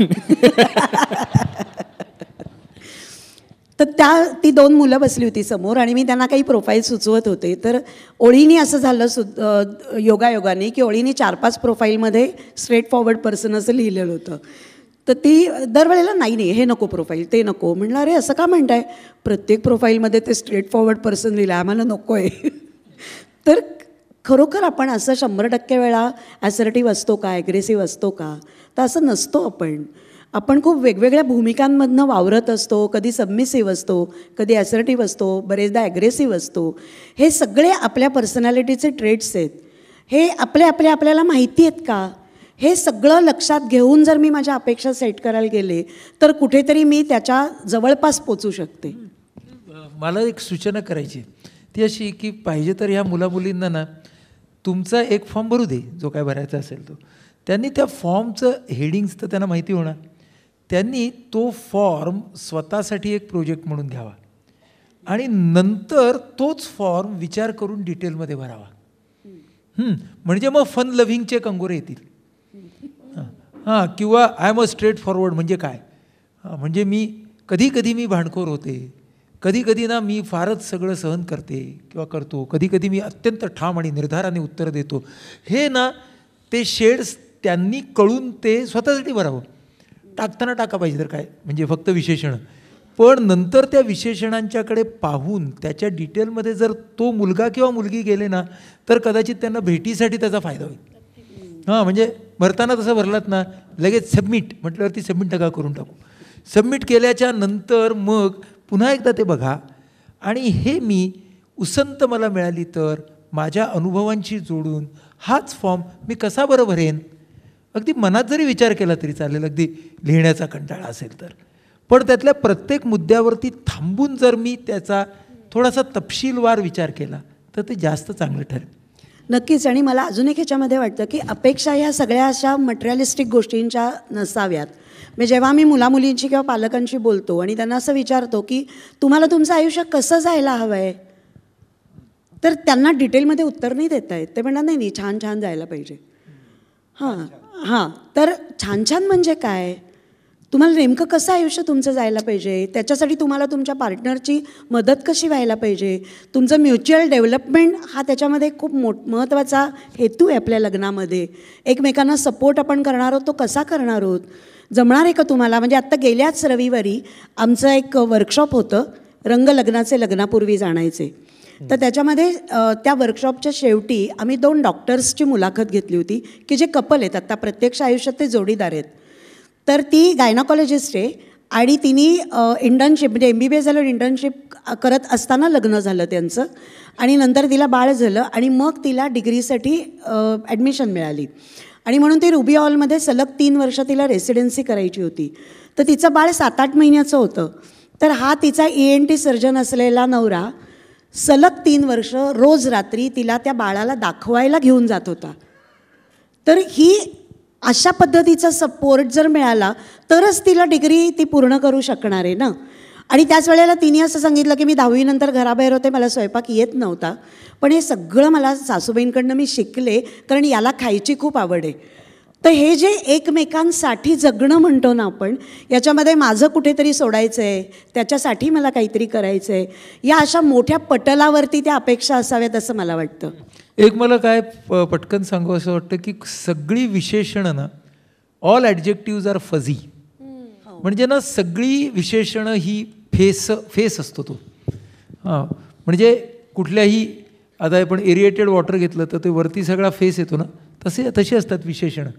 तर ती 2 मुलं बसली होती समोर आणि मी त्यांना काही प्रोफाईल सुचवत होते. तर ओळीनी असं झालं योगायोगाने की ओळीनी 4-5 प्रोफाईलमध्ये स्ट्रेट फॉरवर्ड पर्सन असं लिहिलेलं होतं. तर ती दरवेळेला नाही हे नको प्रोफाईल, ते नको. म्हणलं अरे असं का म्हणताय, प्रत्येक प्रोफाईलमध्ये ते स्ट्रेट फॉरवर्ड पर्सन लिहिलं, आम्हाला नको आहे. तर खरोखर आपण असं 100% वेळा ॲसर्टिव्ह असतो का, ॲग्रेसिव्ह असतो का, तर असं नसतो. आपण खूप वेगवेगळ्या भूमिकांमधनं वावरत असतो. कधी सबमिसिव्ह असतो, कधी ॲसर्टिव्ह असतो, बरेचदा ॲग्रेसिव्ह असतो. हे सगळे आपल्या पर्सनॅलिटीचे ट्रेट्स आहेत. हे आपल्याला माहिती आहेत का हे सगळं लक्षात घेऊन जर मी माझ्या अपेक्षा सेट करायला गेले तर कुठेतरी मी त्याच्या जवळपास पोचू शकते. मला एक सूचना करायची ती अशी की पाहिजे तर ह्या मुलामुलींना ना तुमचा एक फॉर्म भरू दे जो काय भरायचा असेल तो. त्यांनी त्या फॉर्मचं हेडिंग्स तर त्यांना माहिती होणार. त्यांनी तो फॉर्म स्वतःसाठी एक प्रोजेक्ट म्हणून घ्यावा आणि नंतर तोच फॉर्म विचार करून डिटेलमध्ये भरावा. म्हणजे मग फन लव्हिंगचे कंगोरे येतील. हां, किंवा I am a straight forward म्हणजे काय, म्हणजे मी कधी कधी मी भांडखोर होते, कधी कधी ना मी फारच सगळं सहन करते किंवा करतो, कधी कधी मी अत्यंत ठाम आणि निर्धाराने उत्तर देतो. हे ना ते शेड्स त्यांनी कळून ते स्वतःसाठी भरावं. टाकताना टाका पाहिजे तर काय, म्हणजे फक्त विशेषणं, पण नंतर त्या विशेषणांच्याकडे पाहून त्याच्या डिटेलमध्ये जर तो मुलगा किंवा मुलगी गेले ना तर कदाचित त्यांना भेटीसाठी त्याचा फायदा होईल. हां, म्हणजे भरताना तसं भरलात ना लगेच सबमिट म्हटल्यावरती सबमिट नका करून टाकू. सबमिट केल्याच्या नंतर मग पुन्हा एकदा ते बघा आणि हे मी उसंत मला मिळाली तर माझ्या अनुभवांशी जोडून हाच फॉर्म मी कसा बरं भरेन. अगदी मनात जरी विचार केला तरी चालेल, अगदी लिहिण्याचा कंटाळा असेल तर, पण त्यातल्या प्रत्येक मुद्द्यावरती थांबून जर मी त्याचा थोडासा तपशीलवार विचार केला तर ते जास्त चांगलं ठरेल. नक्कीच. आणि मला अजून एक ह्याच्यामध्ये वाटतं की अपेक्षा ह्या सगळ्या अशा मटेरियलिस्टिक गोष्टींच्या नसाव्यात. म्हणजे जेव्हा मी मुलामुलींची किंवा पालकांशी बोलतो आणि त्यांना असं विचारतो की तुम्हाला तुमचं आयुष्य कसं जायला हवं आहे, तर त्यांना डिटेलमध्ये उत्तर नाही देता येत. ते म्हणतात नाही छान छान जायला पाहिजे. हां, तर छान छान म्हणजे काय, तुम्हाला नेमकं कसं आयुष्य तुमचं जायला पाहिजे, त्याच्यासाठी तुम्हाला तुमच्या पार्टनरची मदत कशी व्हायला पाहिजे, तुमचं म्युच्युअल डेव्हलपमेंट हा त्याच्यामध्ये खूप महत्त्वाचा हेतू आहे आपल्या लग्नामध्ये. एकमेकांना सपोर्ट आपण करणार आहोत, तो कसा करणार आहोत, जमणार आहे का तुम्हाला. म्हणजे आत्ता गेल्याच रविवारी आमचं एक वर्कशॉप होतं, रंग लग्नाचे लग्नापूर्वी जाणायचे. तर त्याच्यामध्ये त्या वर्कशॉपच्या शेवटी आम्ही 2 डॉक्टर्सची मुलाखत घेतली होती की जे कपल आहेत, आत्ता प्रत्यक्ष आयुष्यात ते जोडीदार आहेत. तर ती गायनाकॉलॉजिस्ट आहे आणि तिने इंटर्नशिप म्हणजे MBBS झालं, इंटर्नशिप करत असताना लग्न झालं त्यांचं आणि नंतर तिला बाळ झालं आणि मग तिला डिग्रीसाठी ॲडमिशन मिळाली आणि म्हणून ती रुबी हॉलमध्ये सलग 3 वर्ष तिला रेसिडेन्सी करायची होती. तर तिचं बाळ 7-8 महिन्याचं होतं. तर हा तिचा ENT सर्जन असलेला नवरा सलग 3 वर्ष रोज रात्री तिला त्या बाळाला दाखवायला घेऊन जात होता. तर ही अशा पद्धतीचा सपोर्ट जर मिळाला तरच तिला डिग्री ती पूर्ण करू शकणार आहे ना. आणि त्याच वेळेला तिने असं सांगितलं की मी 10वी नंतर घराबाहेर होते, मला स्वयंपाक येत नव्हता, पण हे सगळं मला सासूबाईंकडनं मी शिकले कारण याला खायची खूप आवड आहे. तर हे जे एकमेकांसाठी जगणं म्हणतो ना आपण, याच्यामध्ये माझं कुठेतरी सोडायचं आहे, त्याच्यासाठी मला काहीतरी करायचं आहे, या अशा मोठ्या पटलावरती त्या अपेक्षा असाव्यात असं मला वाटतं. एक मला काय पटकन सांगू असं वाटतं की सगळी विशेषणं ना ऑल ॲडजेक्टिव्ज आर फझी. म्हणजे ना सगळी विशेषणं ही फेस असतो तो. हां, म्हणजे कुठल्याही आता आपण एरिएटेड वॉटर घेतलं तर ते वरती सगळा फेस येतो ना, तशी असतात विशेषणं.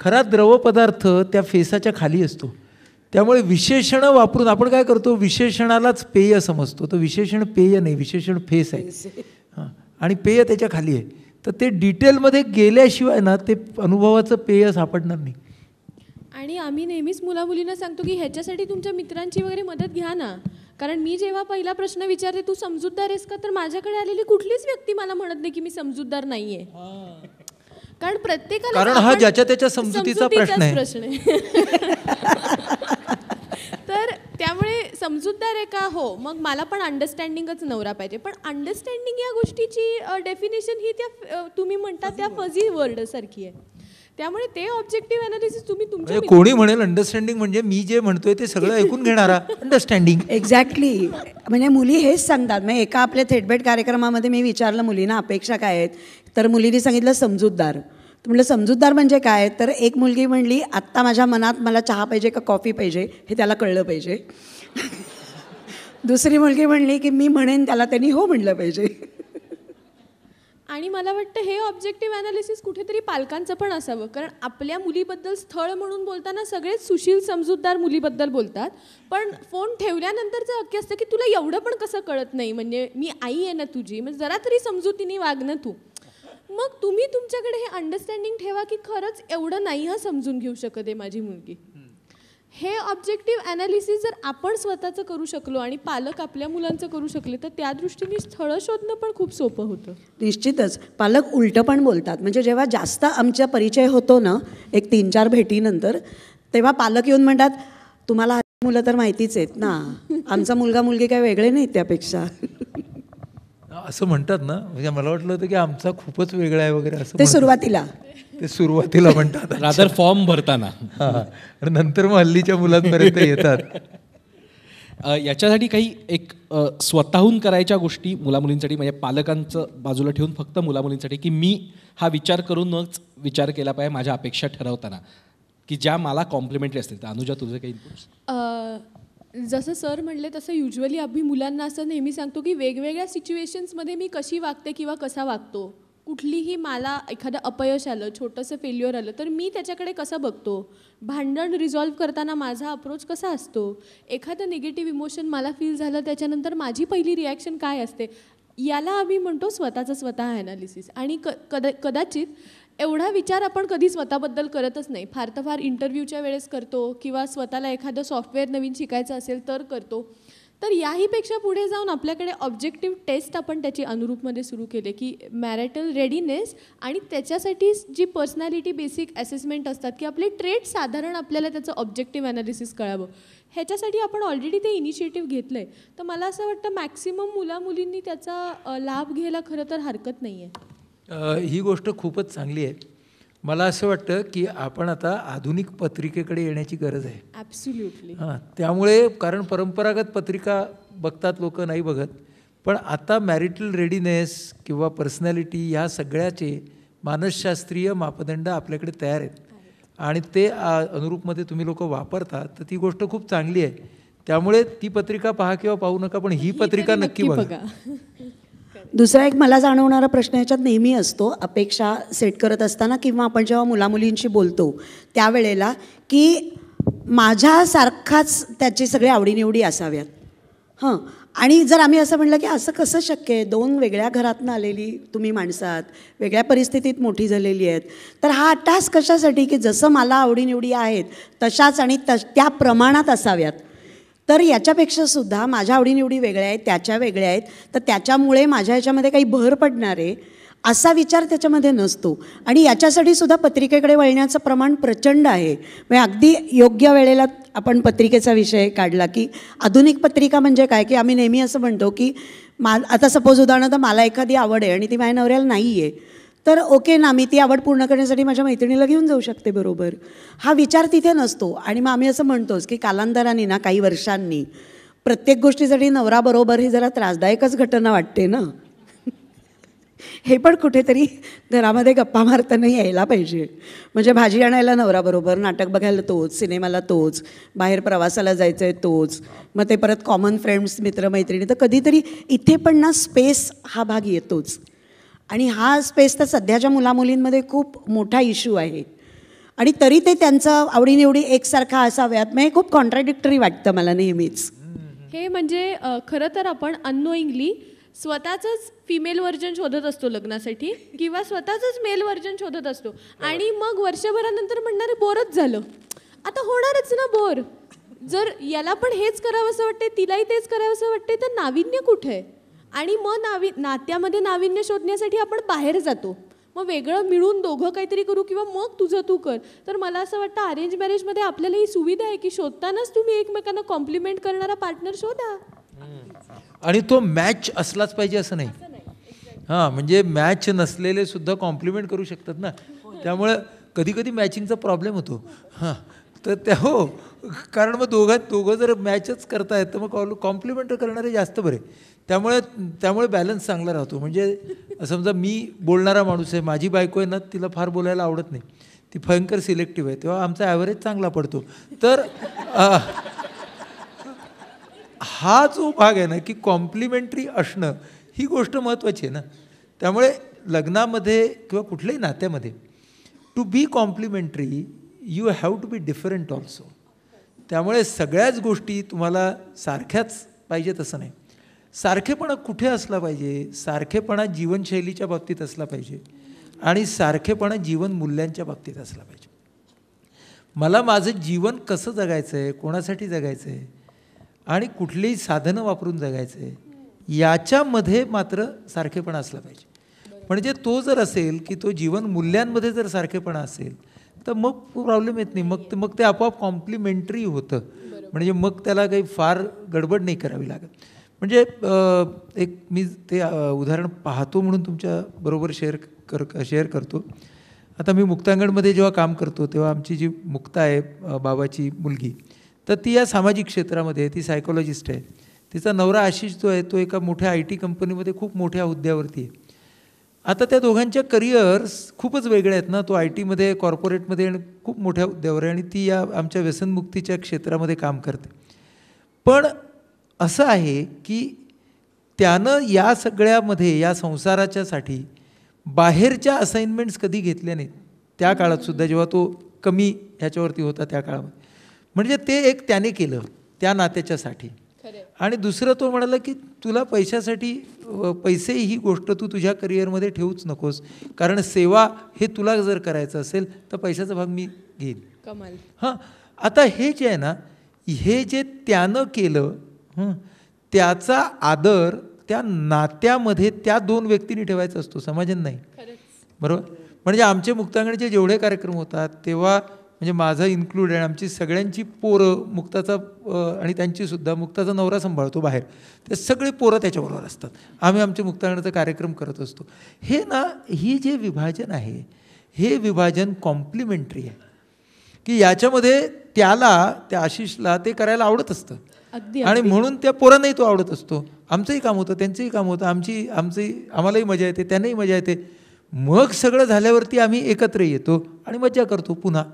खरा द्रवपदार्थ त्या फेसाच्या खाली असतो. त्यामुळे विशेषणं वापरून आपण काय करतो, विशेषणालाच पेय समजतो. तर विशेषण पेय नाही, विशेषण फेस आहे. हां, आणि पेय त्याच्या खाली आहे. तर ते डिटेलमध्ये गेल्याशिवाय ना ते अनुभवाचं पेय सापडणार नाही. आणि आम्ही नेहमीच मुलामुलींना सांगतो की ह्याच्यासाठी तुमच्या मित्रांची वगैरे मदत घ्या ना. कारण मी जेव्हा पहिला प्रश्न विचारते तू समजूतदार आहेस का, तर माझ्याकडे आलेली कुठलीच व्यक्ती मला म्हणत नाही की मी समजूतदार नाहीये. कारण प्रत्येकाला, कारण हा ज्याच्या त्याच्या समजुतीचा प्रश्न आहे. तर त्यामुळे समजूतदार आहे का, हो, मग मला पण अंडरस्टँडिंगच नवरा पाहिजे. पण अंडरस्टँडिंग या गोष्टीची डेफिनेशन ही त्या तुम्ही म्हणता त्या फझी वर्ड सारखी आहे. त्यामुळे ते ऑब्जेक्टिव्ह अनालिसिस तुम्ही तुमच्या कोणी म्हणेल अंडरस्टँडिंग म्हणजे मी जे म्हणतोय ते सगळं ऐकून घेणारा अंडरस्टँडिंग. एक्झॅक्टली. म्हणजे मुली हेच सांगतात. मग एका आपल्या थेटबेट कार्यक्रमामध्ये मी विचारलं मुलींना अपेक्षा काय आहेत, तर मुलींनी सांगितलं समजूतदार. तर म्हटलं समजूतदार म्हणजे काय, तर एक मुलगी म्हणली आत्ता माझ्या मनात मला चहा पाहिजे का कॉफी पाहिजे हे त्याला कळलं पाहिजे. दुसरी मुलगी म्हणली की मी म्हणेन त्याला त्यांनी हो म्हणलं पाहिजे. आणि मला वाटतं हे ऑब्जेक्टिव्ह अनालिसिस कुठेतरी पालकांचं पण असावं. कारण आपल्या मुलीबद्दल स्थळ म्हणून बोलताना सगळेच सुशील समजूतदार मुलीबद्दल बोलतात, पण फोन ठेवल्यानंतरचं हक्की असतं की तुला एवढं पण कसं कळत नाही, म्हणजे मी आई आहे ना तुझी, म्हणजे जरा तरी समजुतीने वाग ना तू. मग तुम्ही तुमच्याकडे हे अंडरस्टँडिंग ठेवा की खरंच एवढं नाही हा समजून घेऊ शकत आहे माझी मुलगी. हे ऑब्जेक्टिव्ह ॲनालिसिस जर आपण स्वतःचं करू शकलो आणि पालक आपल्या मुलांचं करू शकले तर त्या दृष्टीने स्थळं शोधणं पण खूप सोपं होतं. निश्चितच पालक उलटं पण बोलतात. म्हणजे जेव्हा जास्त आमचा परिचय होतो ना, एक 3-4 भेटीनंतर, तेव्हा पालक येऊन म्हणतात, तुम्हाला मुलं तर माहितीच आहेत ना, आमचा मुलगा मुलगी काय वेगळे नाहीत त्यापेक्षा. असं म्हणतात ना, म्हणजे मला वाटलं होतं की आमचा खूपच वेगळा आहे वगैरे असं. ते सुरुवातीला म्हणतात रादर फॉर्म भरताना. आणि नंतर मग हल्लीच्या मुलांपर्यंत येतात. याच्यासाठी काही एक स्वतःहून करायच्या गोष्टी मुलामुलींसाठी, म्हणजे पालकांचं बाजूला ठेवून फक्त मुलामुलींसाठी, की मी हा विचार करूनच विचार केला पाहिजे माझ्या अपेक्षा ठरवताना, की ज्या मला कॉम्प्लिमेंटरी असतील. तर अनुजा, तुझे काही इनपुट्स? जसं सर म्हणले तसं युजली आम्ही मुलांना असं नेहमी सांगतो की वेगवेगळ्या सिच्युएशन्समध्ये मी कशी वागते किंवा कसा वागतो. कुठलीही मला एखादं अपयश आलं, छोटंसं फेल्युअर आलं तर मी त्याच्याकडे कसं बघतो, भांडण रिझॉल्व्ह करताना माझा अप्रोच कसा असतो, एखादं निगेटिव्ह इमोशन मला फील झालं त्याच्यानंतर माझी पहिली रिॲक्शन काय असते, याला आम्ही म्हणतो स्वतःचं स्वतः ॲनालिसिस. आणि कदाचित एवढा विचार आपण कधी स्वतःबद्दल करतच नाही. फार तर फार इंटरव्ह्यूच्या वेळेस करतो किंवा स्वतःला एखादं सॉफ्टवेअर नवीन शिकायचं असेल तर करतो. तर याहीपेक्षा पुढे जाऊन आपल्याकडे ऑब्जेक्टिव्ह टेस्ट आपण त्याची अनुरूपमध्ये सुरू केले की मॅरिटल रेडीनेस, आणि त्याच्यासाठी जी पर्सनॅलिटी बेसिक असेसमेंट असतात की आपले ट्रेट साधारण आपल्याला त्याचं ऑब्जेक्टिव्ह ॲनालिसिस कळावं, ह्याच्यासाठी आपण ऑलरेडी ते इनिशिएटिव्ह घेतलं आहे. तर मला असं वाटतं मॅक्सिमम मुलामुलींनी त्याचा लाभ घ्यायला खरं तर हरकत नाही आहे. ही गोष्ट खूपच चांगली आहे. मला असं वाटतं की आपण आता आधुनिक पत्रिकेकडे येण्याची गरज आहे. ॲब्सोल्युटली. त्यामुळे कारण परंपरागत पत्रिका बघतात लोक, नाही बघत. पण आता मॅरिटल रेडीनेस किंवा पर्सनॅलिटी ह्या सगळ्याचे मानसशास्त्रीय मापदंड आपल्याकडे तयार आहेत आणि ते अनुरूपमध्ये तुम्ही लोक वापरता, तर ती गोष्ट खूप चांगली आहे. त्यामुळे ती पत्रिका पहा किंवा पाहू नका, पण ही पत्रिका नक्की बघा. दुसरा एक मला जाणवणारा प्रश्न याच्यात नेहमी असतो, अपेक्षा सेट करत असताना किंवा आपण जेव्हा मुलामुलींशी बोलतो त्यावेळेला, की माझ्यासारखाच त्याची सगळे आवडीनिवडी असाव्यात. आणि जर आम्ही असं म्हटलं की असं कसं शक्य आहे, 2 वेगळ्या घरातनं आलेली तुम्ही माणसात, वेगळ्या परिस्थितीत मोठी झालेली आहेत, तर हा अट्टास कशासाठी की जसं मला आवडीनिवडी आहेत तशाच आणि त्या प्रमाणात असाव्यात. तर याच्यापेक्षा सुद्धा माझ्या आवडीनिवडी वेगळ्या आहेत, त्याच्या वेगळ्या आहेत, तर त्याच्यामुळे माझ्या ह्याच्यामध्ये काही भर पडणार आहे असा विचार त्याच्यामध्ये नसतो. आणि याच्यासाठी सुद्धा पत्रिकेकडे वळण्याचं प्रमाण प्रचंड आहे. म्हणजे अगदी योग्य वेळेला आपण पत्रिकेचा विषय काढला की आधुनिक पत्रिका म्हणजे काय, की आम्ही नेहमी असं म्हणतो की आता सपोज उदाहरणार्थ मला एखादी आवड आहे आणि ती माझ्या नवऱ्याला नाही आहे, तर ओके ना, मी ती आवड पूर्ण करण्यासाठी माझ्या मैत्रिणीला घेऊन जाऊ शकते बरोबर. हा विचार तिथे नसतो. आणि मग आम्ही असं म्हणतोच की कालांतराने ना, काही वर्षांनी प्रत्येक गोष्टीसाठी नवरा बरोबर ही जरा त्रासदायकच घटना वाटते ना. हे पण कुठेतरी घरामध्ये गप्पा मारताना यायला पाहिजे. म्हणजे भाजी आणायला नवरा बरोबर, नाटक बघायला तोच, सिनेमाला तोच, बाहेर प्रवासाला जायचं आहे तोच, मग ते परत कॉमन फ्रेंड्स मित्रमैत्रिणी. तर कधीतरी इथे पण ना स्पेस हा भाग येतोच. आणि हा स्पेस तर सध्याच्या मुलामुलींमध्ये खूप मोठा इश्यू आहे. आणि तरी ते त्यांचं आवडीनिवडी एकसारखा असाव्यात, म्हणजे खूप कॉन्ट्राडिक्टरी वाटतं मला नेहमीच. हे म्हणजे खरं तर आपण अननोईंगली स्वतःचंच फिमेल व्हर्जन शोधत असतो लग्नासाठी किंवा स्वतःचंच मेल व्हर्जन शोधत असतो आणि मग वर्षभरानंतर म्हणणारे बोरच झालं. आता होणारच ना बोर. जर याला पण हेच करावंसं वाटते, तिलाही तेच करावंसं वाटते, तर नाविन्य कुठे आहे? आणि मग नात्यामध्ये नाविन्य शोधण्यासाठी आपण बाहेर जातो, मग वेगळं मिळून दोघं काहीतरी करू किंवा मग तुझं तू कर. तर मला असं वाटतं अरेंज मॅरेजमध्ये आपल्याला ही सुविधा आहे की शोधतानाच तुम्ही एकमेकांना कॉम्प्लिमेंट करणारा पार्टनर शोधा. आणि तो मॅच असलाच पाहिजे असं नाही. म्हणजे मॅच नसलेले सुद्धा कॉम्प्लिमेंट करू शकतात ना. त्यामुळं कधी कधी मॅचिंगचा प्रॉब्लेम होतो. तर त्या कारण मग दोघं जर मॅचच करतायत तर मग कॉम्प्लिमेंट करणारे जास्त बरे. त्यामुळे बॅलन्स चांगला राहतो. म्हणजे समजा मी बोलणारा माणूस आहे, माझी बायको आहे ना, तिला फार बोलायला आवडत नाही, ती भयंकर सिलेक्टिव्ह आहे, तेव्हा आमचा ॲव्हरेज चांगला पडतो. तर हा जो भाग आहे ना की कॉम्प्लिमेंटरी असणं, ही गोष्ट महत्त्वाची आहे ना. त्यामुळे लग्नामध्ये किंवा कुठल्याही नात्यामध्ये to be complimentary you have to be different also. त्यामुळे सगळ्याच गोष्टी तुम्हाला सारख्याच पाहिजेत असं नाही. सारखेपणा कुठे असला पाहिजे? सारखेपणा जीवनशैलीच्या बाबतीत असला पाहिजे. आणि सारखेपणा जीवन मूल्यांच्या बाबतीत असला पाहिजे. मला माझं जीवन कसं जगायचं आहे, कोणासाठी जगायचं आहे आणि कुठलीही साधनं वापरून जगायचं आहे, याच्यामध्ये मात्र सारखेपणा असला पाहिजे. म्हणजे तो जर असेल की तो जीवन मूल्यांमध्ये जर सारखेपणा असेल तर मग प्रॉब्लेम येत नाही. मग ते आपोआप कॉम्प्लिमेंटरी होतं. म्हणजे मग त्याला काही फार गडबड नाही करावी लागत. म्हणजे एक मी ते उदाहरण पाहतो म्हणून तुमच्याबरोबर शेअर करतो. आता मी मुक्तांगणमध्ये जेव्हा काम करतो तेव्हा आमची जी मुक्ता आहे बाबाची मुलगी, तर ती या सामाजिक क्षेत्रामध्ये ती सायकोलॉजिस्ट आहे. तिचा नवरा आशिष जो आहे तो एका मोठ्या IT कंपनीमध्ये खूप मोठ्या हुद्द्यावरती आहे. आता त्या दोघांच्या करिअर्स खूपच वेगळ्या आहेत ना. तो IT मध्ये कॉर्पोरेटमध्ये आणि खूप मोठ्या हुद्द्यावर आहे आणि ती या आमच्या व्यसनमुक्तीच्या क्षेत्रामध्ये काम करते. पण असं आहे की त्यानं या सगळ्यामध्ये या संसाराच्यासाठी बाहेरच्या असाइनमेंट्स कधी घेतल्या नाहीत त्या काळातसुद्धा, जेव्हा तो कमी ह्याच्यावरती होता त्या काळामध्ये. म्हणजे ते एक त्याने केलं त्या नात्याच्यासाठी. आणि दुसरं तो म्हणाला की तुला पैशासाठी पैसे ही गोष्ट तू तुझ्या करिअरमध्ये ठेवूच नकोस, कारण सेवा हे तुला जर करायचं असेल तर पैशाचा भाग मी घेईन. कमाल. हां, आता हे जे आहे ना, हे जे त्यानं केलं त्याचा आदर त्या नात्यामध्ये त्या दोन व्यक्तींनी ठेवायचा असतो, समाजाने नाही. बरोबर. म्हणजे आमचे मुक्तांगणचे जेवढे कार्यक्रम होतात तेव्हा म्हणजे माझं इन्क्लूड आहे, आमची सगळ्यांची पोरं मुक्ताचा आणि त्यांचीसुद्धा, मुक्ताचा नवरा सांभाळतो बाहेर, ते सगळे पोरं त्याच्याबरोबर असतात. आम्ही आमचे मुक्तांगणाचा कार्यक्रम करत असतो. हे ना, ही जे विभाजन आहे हे विभाजन कॉम्प्लिमेंटरी आहे की याच्यामध्ये त्याला, त्या आशिषला ते करायला आवडत असतं आणि म्हणून त्या पोरांनाही तो आवडत असतो. आमचंही काम होतं, त्यांचंही काम होतं, आम्हालाही मजा येते, त्यांनाही मजा येते. मग सगळं झाल्यावरती आम्ही एकत्र येतो आणि मजा करतो पुन्हा.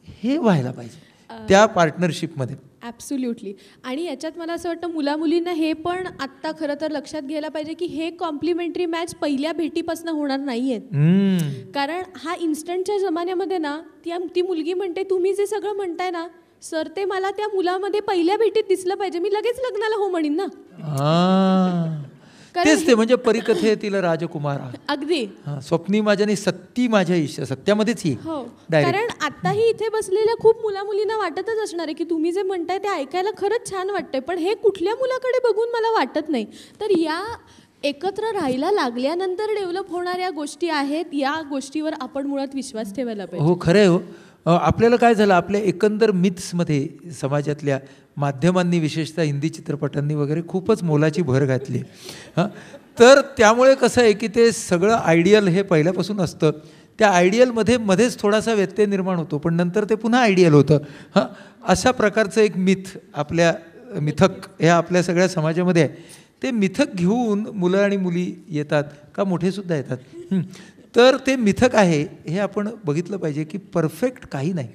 हे व्हायला पाहिजे त्या पार्टनरशिपमध्ये. ॲब्सोल्युटली. आणि याच्यात मला असं वाटतं मुलामुलींना हे पण आत्ता खरं तर लक्षात घ्यायला पाहिजे की हे कॉम्प्लिमेंटरी मॅच पहिल्या भेटीपासून होणार नाही आहेत. कारण हा इन्स्टंटच्या जमान्यामध्ये ना ती मुलगी म्हणते तुम्ही जे सगळं म्हणताय ना सर ते मला त्या मुलामध्ये पहिल्या भेटीत दिसलं पाहिजे, मी लगेच लग्नाला हो म्हणीन ना. तेच ते म्हणजे परिकथेतील राजकुमारा. अगदी. स्वप्नी माझ्याने सत्ती माझ्या ईशा, सत्यामध्येच ही. हो, कारण आताही इथे बसलेल्या खूप मुलींना वाटतच असणार आहे की तुम्ही जे म्हणताय ते ऐकायला खरंच छान वाटतंय, पण हे कुठल्या मुलाकडे बघून मला वाटत नाही. तर या एकत्र राहायला लागल्यानंतर डेव्हलप होणाऱ्या गोष्टी आहेत, या गोष्टीवर आपण मुळात विश्वास ठेवायला पाहिजे. हो, खरं आहे. हो, आपल्याला काय झालं, आपल्या एकंदर मिथ्समध्ये समाजातल्या माध्यमांनी, विशेषतः हिंदी चित्रपटांनी वगैरे खूपच मोलाची भर घातली. हां, तर त्यामुळे कसं आहे की ते सगळं आयडियल हे पहिल्यापासून असतं. त्या आयडियलमध्ये मध्येच थोडासा व्यत्यय निर्माण होतो, पण नंतर ते पुन्हा आयडियल होतं. हां, अशा प्रकारचं एक मिथ, आपल्या मिथक ह्या आपल्या सगळ्या समाजामध्ये आहे. ते मिथक घेऊन मुलं आणि मुली येतात का मोठेसुद्धा येतात. तर ते मिथक आहे हे आपण बघितलं पाहिजे की परफेक्ट काही नाही,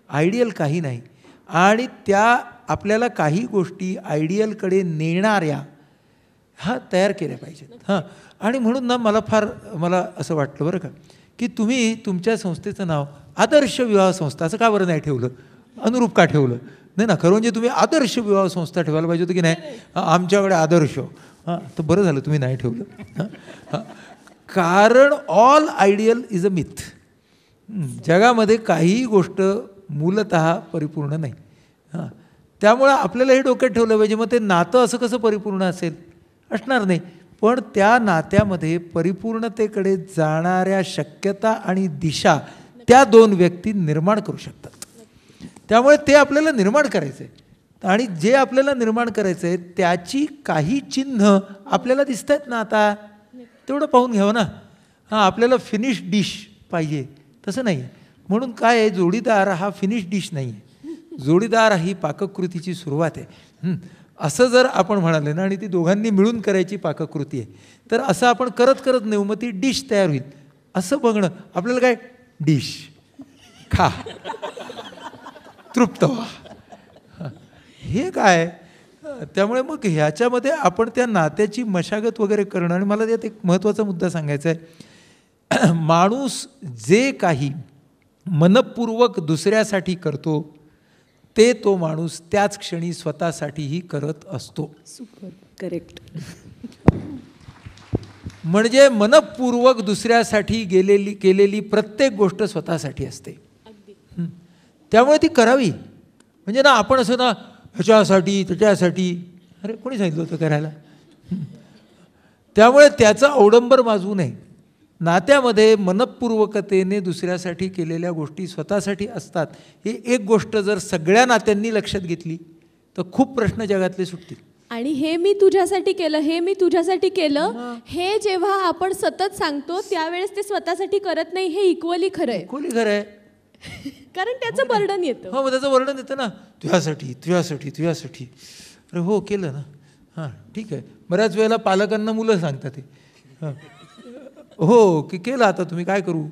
आयडियल काही नाही, आणि त्या आपल्याला काही गोष्टी आयडियलकडे नेणाऱ्या तयार केल्या पाहिजेत. हां, आणि म्हणून ना मला असं वाटलं बरं का की तुम्ही तुमच्या संस्थेचं नाव आदर्श विवाह संस्था असं का बरं नाही ठेवलं, अनुरूप का ठेवलं नाही ना. खरं म्हणजे तुम्ही आदर्श विवाह संस्था ठेवायला पाहिजे होतं की नाही, आमच्याकडे आदर्श. हां, तर बरं झालं तुम्ही नाही ठेवलं. हां, कारण all ideal is a myth. जगामध्ये काहीही गोष्ट मूलतः परिपूर्ण नाही. हां, त्यामुळं आपल्याला हे डोक्यात ठेवलं पाहिजे. मग ते नातं असं कसं परिपूर्ण असेल, असणार नाही, पण त्या नात्यामध्ये परिपूर्णतेकडे जाणाऱ्या शक्यता आणि दिशा त्या दोन व्यक्ती निर्माण करू शकतात. त्यामुळे ते आपल्याला निर्माण करायचं आहे, आणि जे आपल्याला निर्माण करायचं आहे त्याची काही चिन्ह आपल्याला दिसत आहेत ना, आता तेवढं पाहून घ्यावं ना. हां, आपल्याला फिनिश डिश पाहिजे तसं नाही. म्हणून काय आहे, जोडीदार हा फिनिश डिश नाही आहे, जोडीदार ही पाककृतीची सुरुवात आहे. असं जर आपण म्हणाले ना, आणि ती दोघांनी मिळून करायची पाककृती आहे, तर असं आपण करत करत नेऊ, मग ती डिश तयार होईल. असं बघणं आपल्याला काय, डिश खा, तृप्त व्हा, हे काय. त्यामुळे मग ह्याच्यामध्ये आपण त्या नात्याची मशागत वगैरे करणं. आणि मला त्यात एक महत्त्वाचा मुद्दा सांगायचा आहे. माणूस जे काही मनपूर्वक दुसऱ्यासाठी करतो ते तो माणूस त्याच क्षणी स्वतःसाठीही करत असतो. Super, correct. म्हणजे मनपूर्वक दुसऱ्यासाठी केलेली प्रत्येक गोष्ट स्वतःसाठी असते. त्यामुळे ती करावी. म्हणजे ना आपण असं ना ह्याच्यासाठी त्याच्यासाठी, अरे कोणी सांगितलं होतं करायला. त्यामुळे त्याचं अवडंबर माजवू नये. नात्यामध्ये मनपूर्वकतेने दुसऱ्यासाठी केलेल्या गोष्टी स्वतःसाठी असतात. ही एक गोष्ट जर सगळ्या नात्यांनी लक्षात घेतली तर खूप प्रश्न जगातले सुटतील. आणि हे मी तुझ्यासाठी केलं, हे मी तुझ्यासाठी केलं, हे जेव्हा आपण सतत सांगतो त्यावेळेस ते स्वतःसाठी करत नाही, हे इक्वली खरं आहे. इक्वली खरं आहे. कारण त्याचं बर्डन येतं. हो, मग त्याचं वर्णन येतं ना, तुझ्यासाठी तुझ्यासाठी तुझ्यासाठी. अरे हो केलं ना, हां ठीक आहे. बऱ्याच वेळेला पालकांना मुलं सांगतात ते, हां हो की केलं, आता तुम्ही काय करू.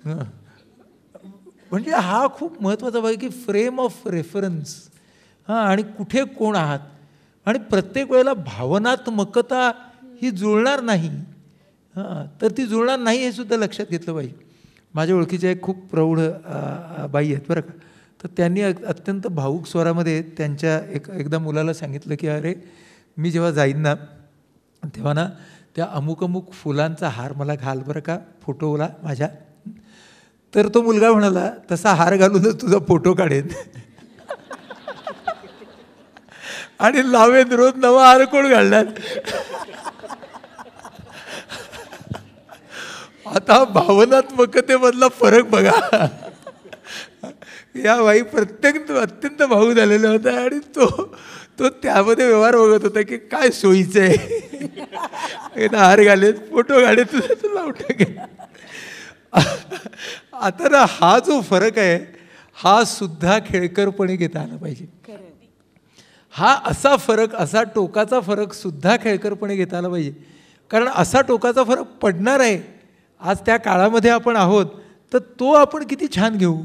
हां म्हणजे हा खूप महत्त्वाचा भाग आहे की फ्रेम ऑफ रेफरन्स. हां आणि कुठे कोण आहात. आणि प्रत्येक वेळेला भावनात्मकता ही जुळणार नाही. हां तर ती जुळणार नाही हे सुद्धा लक्षात घेतलं पाहिजे. माझ्या ओळखीच्या एक खूप प्रौढ बाई आहेत बरं का. तर त्यांनी अत्यंत भावूक स्वरामध्ये त्यांच्या एकदा मुलाला सांगितलं की अरे मी जेव्हा जाईन ना तेव्हा ना त्या अमुक अमुक फुलांचा हार मला घाल बरं का फोटोला माझ्या. तर तो मुलगा म्हणाला तसा हार घालूनच तुझा फोटो काढेन आणि लावेन रोज नवा हार कोण घालणार. आता भावनात्मकतेमधला फरक बघा. या बाई अत्यंत भावूक झालेला होता आणि तो त्यामध्ये व्यवहार बघत होता की काय सोयीचं आहे. हार घालेत फोटो घाले तुझं लावून टाकेल. आता ना हा जो फरक आहे हा सुद्धा खेळकरपणे घेता आला पाहिजे. हा असा फरक, असा टोकाचा फरक सुद्धा खेळकरपणे घेता आला पाहिजे. कारण असा टोकाचा फरक पडणार आहे. आज त्या काळामध्ये आपण आहोत तर तो आपण किती छान घेऊ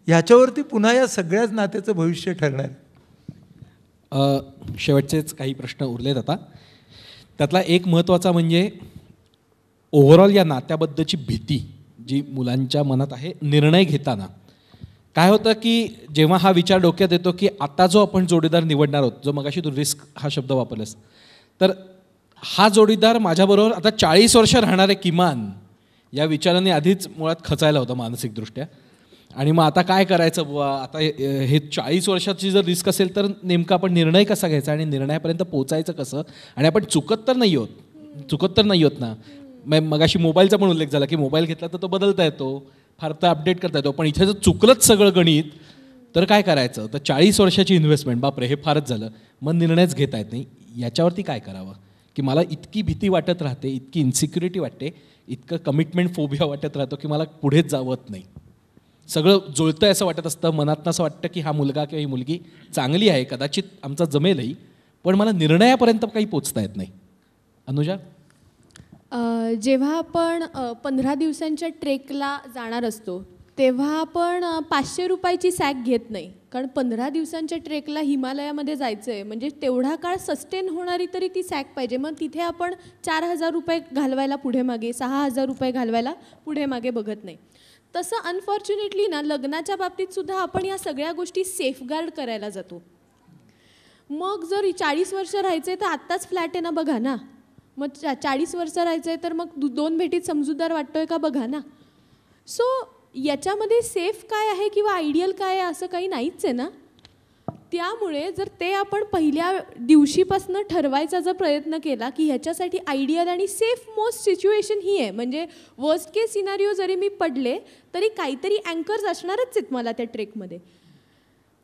ह्याच्यावरती पुन्हा या सगळ्याच नात्याचं भविष्य ठरणार. शेवटचेच काही प्रश्न उरलेत आता. त्यातला एक महत्त्वाचा म्हणजे ओव्हरऑल या नात्याबद्दलची भीती जी मुलांच्या मनात आहे. निर्णय घेताना काय होतं की जेव्हा हा विचार डोक्यात येतो की आता जो आपण जोडीदार निवडणार आहोत, जो मगाशी तू रिस्क हा शब्द वापरलास, तर हा जोडीदार माझ्याबरोबर आता 40 वर्ष राहणार आहे किमान, या विचाराने आधीच मुळात खचायला होतं मानसिकदृष्ट्या. आणि मग आता काय करायचं बुवा, आता हे 40 वर्षाची जर रिस्क असेल तर नेमका आपण निर्णय कसा घ्यायचा आणि निर्णयापर्यंत पोचायचं कसं. आणि आपण चुकत तर नाही होत ना. मगाशी मोबाईलचा पण उल्लेख झाला की मोबाईल घेतला तर तो बदलता येतो, फार तर अपडेट करता येतो. पण इथे जर चुकलंच सगळं गणित तर काय करायचं. तर 40 वर्षाची इन्व्हेस्टमेंट, बापरे हे फारच झालं, मग निर्णयच घेता येत नाही. याच्यावरती काय करावं की मला इतकी भीती वाटत राहते, इतकी इन्सिक्युरिटी वाटते, इतकं कमिटमेंट फोबिया वाटत राहतो की मला पुढेच जावत नाही. सगळं जुळतं आहे असं वाटत असतं. मनातनं असं वाटतं की हा मुलगा किंवा ही मुलगी चांगली आहे, कदाचित आमचा जमेलही, पण मला निर्णयापर्यंत काही पोचता येत नाही. अनुजा, जेव्हा आपण 15 दिवसांच्या ट्रेकला जाणार असतो तेव्हा आपण 500 रुपयाची सॅक घेत नाही. कारण 15 दिवसांच्या ट्रेकला हिमालयामध्ये जायचं आहे म्हणजे तेवढा काळ सस्टेन होणारी तरी ती सॅक पाहिजे. मग तिथे आपण 4,000 रुपये घालवायला पुढे मागे, 6,000 रुपये घालवायला पुढे मागे बघत नाही. तसं अनफॉर्च्युनेटली ना लग्नाच्या बाबतीत सुद्धा आपण या सगळ्या गोष्टी सेफगार्ड करायला जातो. मग जर 40 वर्ष राहायचे तर आत्ताच फ्लॅट आहे ना बघा ना. मग 40 वर्ष राहायचं आहे तर मग 2 भेटीत समजूतदार वाटतोय का बघा ना. सो याच्यामध्ये सेफ काय आहे किंवा आयडियल काय आहे असं काही नाहीच आहे ना. त्यामुळे जर ते आपण पहिल्या दिवशीपासून ठरवायचा जर प्रयत्न केला की ह्याच्यासाठी आयडियल आणि सेफ मोस्ट सिच्युएशन ही आहे, म्हणजे वर्स्ट केस सिनारिओ जरी मी पडले तरी काहीतरी अँकर्स असणारच आहेत मला त्या ट्रेकमध्ये,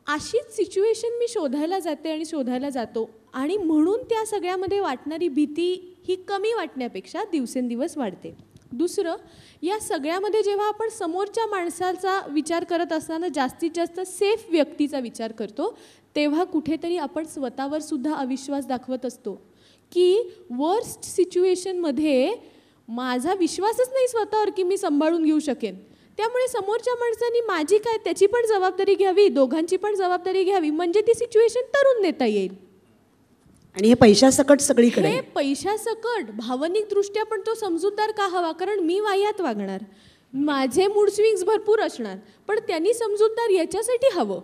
अशीच सिच्युएशन मी शोधायला जाते आणि शोधायला जातो. आणि म्हणून त्या सगळ्यामध्ये वाटणारी भीती ही कमी वाटण्यापेक्षा दिवसेंदिवस वाढते. दुसरं, या सगळ्यामध्ये जेव्हा आपण समोरच्या माणसाचा विचार करत असताना जास्तीत जास्त सेफ व्यक्तीचा विचार करतो तेव्हा कुठेतरी आपण स्वतःवर सुद्धा अविश्वास दाखवत असतो की वर्स्ट सिच्युएशनमध्ये माझा विश्वासच नाही स्वतःवर की मी सांभाळून घेऊ शकेन. त्यामुळे समोरच्या माणसांनी माझी काय त्याची पण जबाबदारी घ्यावी, दोघांची पण जबाबदारी घ्यावी, म्हणजे ती सिच्युएशन तरून नेता येईल. आणि हे पैशासकट सगळीकडे, हे पैशासकट भावनिकदृष्ट्या पण तो समजूतदार का हवा. कारण मी वाह्यात वागणार, माझे मूड स्विंग्स भरपूर असणार, पण त्यांनी समजूतदार याच्यासाठी हवं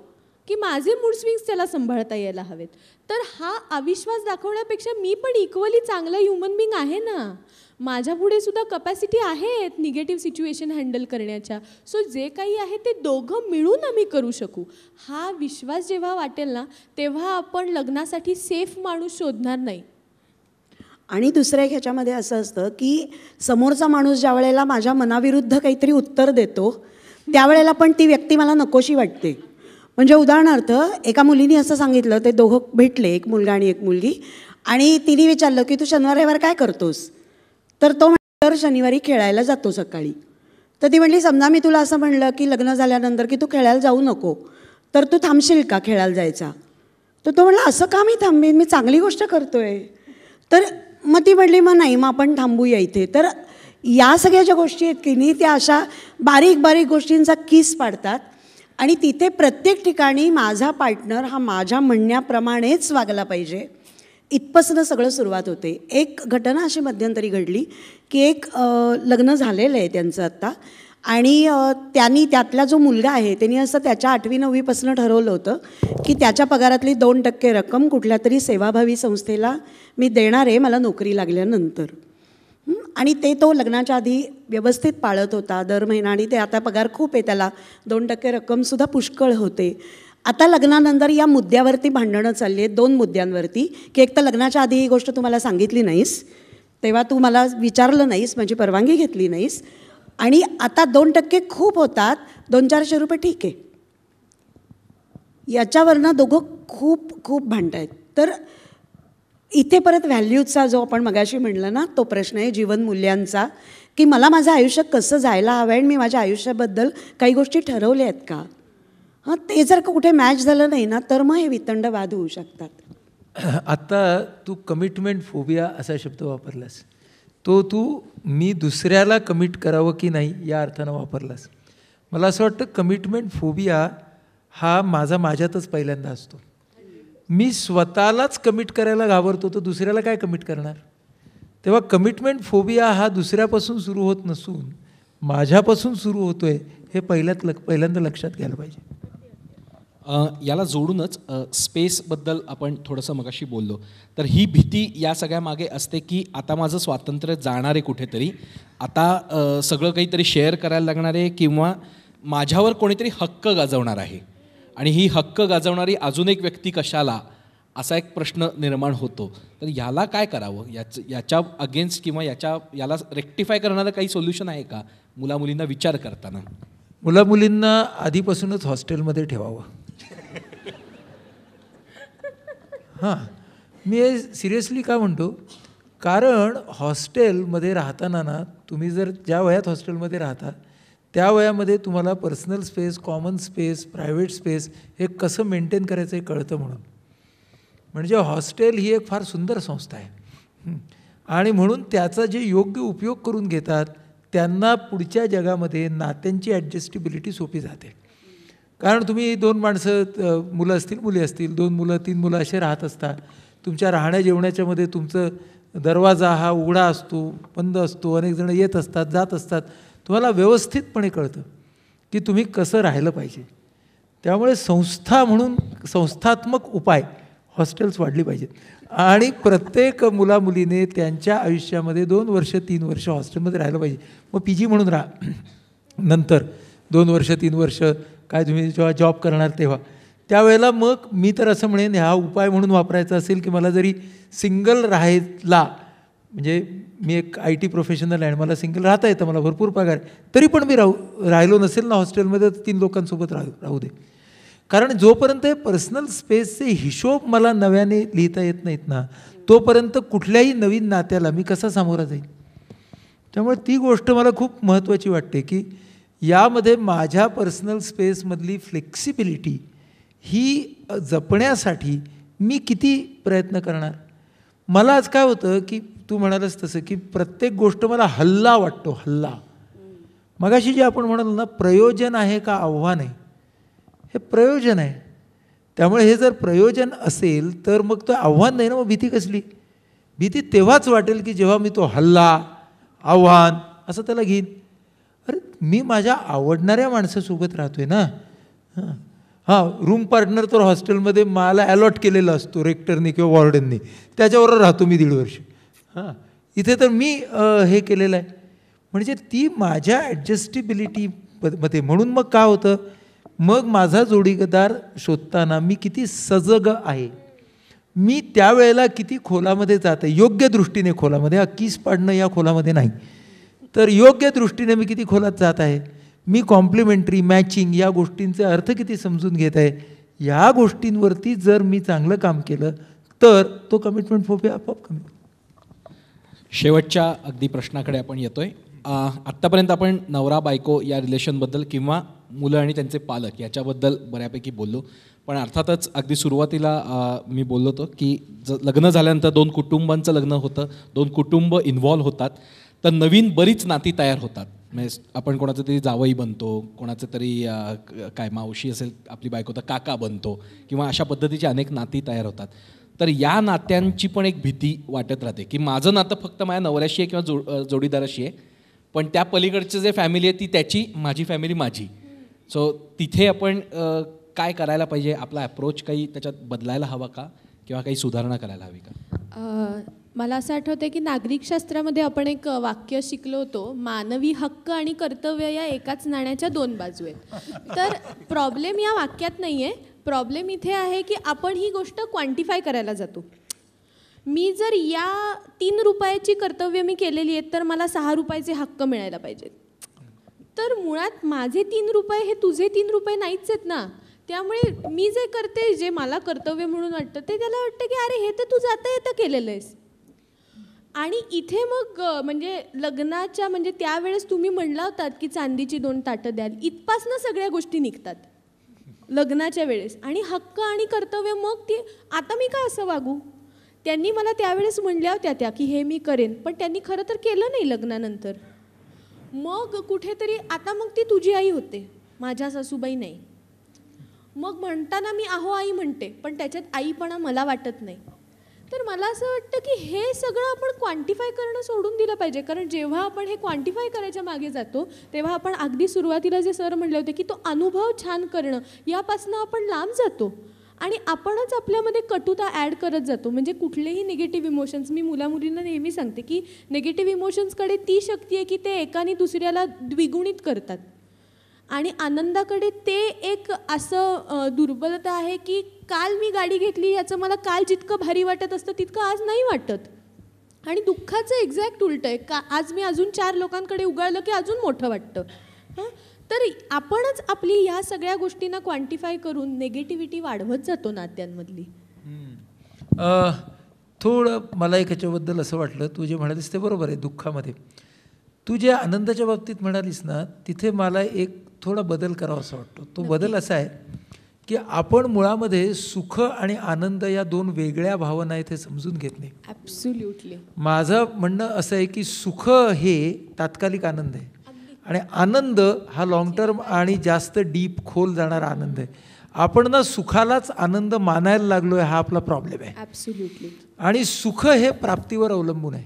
की माझे मूड स्विंग्स त्याला सांभाळता यायला हवेत. तर हा अविश्वास दाखवण्यापेक्षा मी पण इक्वली चांगला ह्युमन बिंग आहे ना, माझ्या पुढे सुद्धा कपॅसिटी आहेत निगेटिव्ह सिच्युएशन हँडल करण्याच्या. सो जे काही आहे ते दोघं मिळून आम्ही करू शकू. हा विश्वास जेव्हा वाटेल ना, तेव्हा आपण लग्नासाठी सेफ माणूस शोधणार नाही. आणि दुसरं एक ह्याच्यामध्ये असं असतं की समोरचा माणूस ज्या वेळेला माझ्या मनाविरुद्ध काहीतरी उत्तर देतो त्यावेळेला पण ती व्यक्ती मला नकोशी वाटते. म्हणजे उदाहरणार्थ एका मुलीने असं सांगितलं, ते दोघं भेटले, एक मुलगा आणि एक मुलगी, आणि तिने विचारलं की तू शनिवार रविवार काय करतोस. तर तो म्हणला शनिवारी खेळायला जातो सकाळी. तर ती म्हणली समजा मी तुला असं म्हणलं की लग्न झाल्यानंतर की तू खेळायला जाऊ नको, तर तू थांबशील का खेळायला जायचा. तर तो म्हणला असं का मी थांबेन, मी चांगली गोष्ट करतोय. तर मग ती म्हटली मग नाही, मग आपण थांबूया इथे. तर या सगळ्या ज्या गोष्टी आहेत की नाही त्या अशा बारीक बारीक गोष्टींचा किस पाडतात आणि तिथे प्रत्येक ठिकाणी माझा पार्टनर हा माझ्या म्हणण्याप्रमाणेच वागला पाहिजे, इथपासून सगळं सुरुवात होते. एक घटना अशी मध्यंतरी घडली की एक लग्न झालेलं आहे त्यांचं आत्ता, आणि त्यांनी त्यातला जो मुलगा आहे त्यांनी असं त्याच्या 8वी 9वीपासून ठरवलं होतं की त्याच्या पगारातली 2% रक्कम कुठल्या तरी सेवाभावी संस्थेला मी देणार आहे मला नोकरी लागल्यानंतर. आणि ते तो लग्नाच्या आधी व्यवस्थित पाळत होता दर महिना, आणि ते आता पगार खूप आहे त्याला, 2% रक्कमसुद्धा पुष्कळ होते. आता लग्नानंतर या मुद्द्यावरती भांडणं चालली आहेत, 2 मुद्द्यांवरती, की एक तर लग्नाच्या आधी ही गोष्ट तुम्हाला सांगितली नाहीस, तेव्हा तू मला विचारलं नाहीस, माझी परवानगी घेतली नाहीस, आणि आता 2% खूप होतात, 200-400 रुपये ठीक आहे. याच्यावरनं दोघं खूप खूप भांडत आहेत. तर इथे परत व्हॅल्यूजचा जो आपण मगाशी म्हणलं ना तो प्रश्न आहे, जीवन मूल्यांचा, की मला माझं आयुष्य कसं जायला हवं आहे आणि मी माझ्या आयुष्याबद्दल काही गोष्टी ठरवल्या आहेत का. हां, ते जर का कुठे मॅच झालं नाही ना तर मग हे वितंड वाद होऊ शकतात. आत्ता तू कमिटमेंट फोबिया असा शब्द वापरलास, तो तू मी दुसऱ्याला कमिट करावं की नाही या अर्थानं वापरलास. मला असं वाटतं कमिटमेंट फोबिया हा माझ्यातच पहिल्यांदा असतो. मी स्वतःलाच कमिट करायला घाबरतो तर दुसऱ्याला काय कमिट करणार. तेव्हा कमिटमेंट फोबिया हा दुसऱ्यापासून सुरू होत नसून माझ्यापासून सुरू होतो आहे, हे पहिल्यांदा लक्षात घ्यायला पाहिजे. याला जोडूनच स्पेसबद्दल आपण थोडंसं मगाशी बोललो, तर ही भीती या सगळ्या मागे असते की आता माझं स्वातंत्र्य जाणार आहे कुठेतरी, आता सगळं काहीतरी शेअर करायला लागणार आहे किंवा माझ्यावर कोणीतरी हक्क गाजवणार आहे, आणि ही हक्क गाजवणारी अजून एक व्यक्ती कशाला, असा एक प्रश्न निर्माण होतो. तर याला काय करावं, याच्या अगेन्स्ट किंवा याला रेक्टिफाय करणारं काही सोल्युशन आहे का मुलामुलींना विचार करताना. मुलामुलींना आधीपासूनच हॉस्टेलमध्ये ठेवावं. हां, मी हे सिरियसली का म्हणतो, कारण हॉस्टेलमध्ये राहताना ना तुम्ही जर ज्या वयात हॉस्टेलमध्ये राहता त्या वयामध्ये तुम्हाला personal space, common space, private space हे कसं मेंटेन करायचं हे कळतं. म्हणजे हॉस्टेल ही एक फार सुंदर संस्था आहे, आणि म्हणून त्याचा जे योग्य उपयोग करून घेतात त्यांना पुढच्या जगामध्ये नात्यांची ॲडजस्टिबिलिटी सोपी जाते. कारण तुम्ही 2 माणसं, मुलं असतील मुली असतील, 2 मुलं 3 मुलं असे राहत असतात. तुमच्या राहण्या जेवण्याच्यामध्ये तुमचं दरवाजा हा उघडा असतो, बंद असतो, अनेक जण येत असतात जात असतात, तुम्हाला व्यवस्थितपणे कळतं की तुम्ही कसं राहिलं पाहिजे. त्यामुळे संस्था म्हणून संस्थात्मक उपाय हॉस्टेल्स वाढली पाहिजेत, आणि प्रत्येक मुलामुलीने त्यांच्या आयुष्यामध्ये 2 वर्ष 3 वर्ष हॉस्टेलमध्ये राहिलं पाहिजे. मग PG म्हणून राहा, नंतर 2 वर्ष 3 वर्ष काय तुम्ही जेव्हा जॉब करणार तेव्हा त्यावेळेला मग मी तर असं म्हणेन हा उपाय म्हणून वापरायचा असेल की मला जरी सिंगल राहायला, म्हणजे मी एक IT प्रोफेशनल आहे, मला सिंगल राहता येतं, मला भरपूर पगार आहे, तरी पण मी राहिलो नसेल ना हॉस्टेलमध्ये तर 3 लोकांसोबत राहू दे. कारण जोपर्यंत पर्सनल स्पेसचे हिशोब मला नव्याने लिहिता येत नाहीत ना तोपर्यंत कुठल्याही नवीन नात्याला मी कसा सामोरा जाईल. त्यामुळे ती गोष्ट मला खूप महत्त्वाची वाटते की यामध्ये माझ्या पर्सनल स्पेसमधली फ्लेक्सिबिलिटी ही जपण्यासाठी मी किती प्रयत्न करणार. मला आज काय होतं की तू म्हणालस तसं की प्रत्येक गोष्ट मला हल्ला वाटतो, हल्ला. मगाशी जे आपण म्हणालो ना प्रयोजन आहे का आव्हान आहे, हे प्रयोजन आहे. त्यामुळे हे जर प्रयोजन असेल तर मग तो आव्हान नाही ना, मग भीती कसली. भीती तेव्हाच वाटेल की जेव्हा मी तो हल्ला, आव्हान असं त्याला घेईन. अरे मी माझ्या आवडणाऱ्या माणसासोबत राहतोय ना. हां, हां, रूम पार्टनर तर हॉस्टेलमध्ये मला अलॉट केलेला असतो रेक्टरनी किंवा वॉर्डननी, त्याच्याबरोबर राहतो मी 1.5 वर्ष. हां, इथे तर मी हे केलेलं आहे. म्हणजे ती माझ्या ॲडजस्टिबिलिटी मध्ये. म्हणून मग काय होतं, मग माझा जोडीदार शोधताना मी किती सजग आहे, मी त्यावेळेला किती खोलामध्ये जात आहे, योग्य दृष्टीने खोलामध्ये, हा किस पाडणं या खोलामध्ये नाही, तर योग्य दृष्टीने मी किती खोलात जात आहे, मी कॉम्प्लिमेंटरी मॅचिंग या गोष्टींचे अर्थ किती समजून घेत आहे, या गोष्टींवरती जर मी चांगलं काम केलं तर तो कमिटमेंट फोबिया आपोआप कमी. शेवटच्या अगदी प्रश्नाकडे आपण येतोय. आत्तापर्यंत आपण नवरा बायको या रिलेशनबद्दल किंवा मुलं आणि त्यांचे पालक याच्याबद्दल बऱ्यापैकी बोललो. पण अर्थातच अगदी सुरुवातीला मी बोललो होतो की लग्न झाल्यानंतर 2 कुटुंबांचं लग्न होतं, 2 कुटुंब इन्व्हॉल्व्ह होतात, तर नवीन बरीच नाती तयार होतात. म्हणजे आपण कोणाचं तरी जावई बनतो, कोणाचं तरी काय मावशी असेल आपली बायको तर काका बनतो, किंवा अशा पद्धतीची अनेक नाती तयार होतात. तर या नात्यांची पण एक भीती वाटत राहते की माझं नातं फक्त माझ्या नवऱ्याशी आहे किंवा जोडीदाराशी आहे, पण त्या पलीकडचं जे फॅमिली आहे ती त्याची, माझी फॅमिली माझी. सो तिथे आपण काय करायला पाहिजे, आपला अप्रोच काही त्याच्यात बदलायला हवा का, किंवा काही सुधारणा करायला हवी का? मला असं आठवतं की नागरिकशास्त्रामध्ये आपण एक वाक्य शिकलो होतो, मानवी हक्क आणि कर्तव्य या एकाच नाण्याच्या 2 बाजू आहेत. तर प्रॉब्लेम या वाक्यात नाही आहे, प्रॉब्लेम इथे आहे की आपण ही गोष्ट क्वांटिफाय करायला जातो. मी जर या 3 रुपयाची कर्तव्य मी केलेली आहेत तर मला 6 रुपयाचे हक्क मिळायला पाहिजेत. तर मुळात माझे 3 रुपये हे तुझे 3 रुपये नाहीच आहेत ना. त्यामुळे मी जे करते, जे मला कर्तव्य म्हणून वाटतं, ते त्याला वाटतं की अरे हे तर तू जाता येतं केलेलं आहेस. आणि इथे मग म्हणजे लग्नाच्या म्हणजे त्यावेळेस तुम्ही म्हणला होतात की चांदीची 2 ताटं द्याल, इथपासनं सगळ्या गोष्टी निघतात लग्नाच्या वेळेस. आणि हक्क आणि कर्तव्य, मग ती आता मी का असं वागू, त्यांनी मला त्यावेळेस म्हणल्या होत्या त्या की हे मी करेन, पण त्यांनी खरं तर केलं नाही लग्नानंतर. मग कुठेतरी आता मग ती तुझी आई होते, माझ्या सासूबाई नाही. मग म्हणताना मी आहो आई म्हणते, पण त्याच्यात आईपणा मला वाटत नाही. तर मला असं वाटतं की हे सगळं आपण क्वांटिफाय करणं सोडून दिलं पाहिजे. कारण जेव्हा आपण हे क्वांटिफाय करायच्या मागे जातो तेव्हा आपण अगदी सुरुवातीला जे सर म्हणले होते की तो अनुभव छान करणं यापासून आपण लांब जातो आणि आपणच आपल्यामध्ये कटुता ॲड करत जातो. म्हणजे कुठलेही निगेटिव्ह इमोशन्स, मी मुलामुलींना नेहमी सांगते की निगेटिव्ह इमोशन्सकडे ती शक्ती आहे की ते एकाने दुसऱ्याला द्विगुणित करतात, आणि आनंदाकडे ते एक असं दुर्बलता आहे की काल मी गाडी घेतली याचं मला काल जितकं भारी वाटत असतं तितकं आज नाही वाटत. आणि दुःखाचं एक्झॅक्ट उलटं आहे, का आज मी अजून 4 लोकांकडे उगाळलं की अजून मोठं वाटतं. तर आपणच आपली ह्या सगळ्या गोष्टींना क्वांटिफाय करून नेगेटिव्हिटी वाढवत जातो नात्यांमधली. थोडं मला एक ह्याच्याबद्दल असं वाटलं, तू जे म्हणालीस ते बरोबर आहे. दुःखामध्ये तू जे आनंदाच्या बाबतीत म्हणालीस ना, तिथे मला एक थोडा बदल करावा असं वाटतो. तो बदल असा आहे की आपण मुळामध्ये सुख आणि आनंद या 2 वेगळ्या भावना आहेत हे समजून घेत नाही. ॲब्सोल्युटली. माझं म्हणणं असं आहे की सुख हे तात्कालिक आनंद आहे आणि आनंद हा लॉंग टर्म आणि जास्त डीप खोल जाणारा आनंद आहे. आपण ना सुखालाच आनंद मानायला लागलो आहे, हा आपला प्रॉब्लेम आहे. ॲब्सोल्युटली. आणि सुख हे प्राप्तीवर अवलंबून आहे.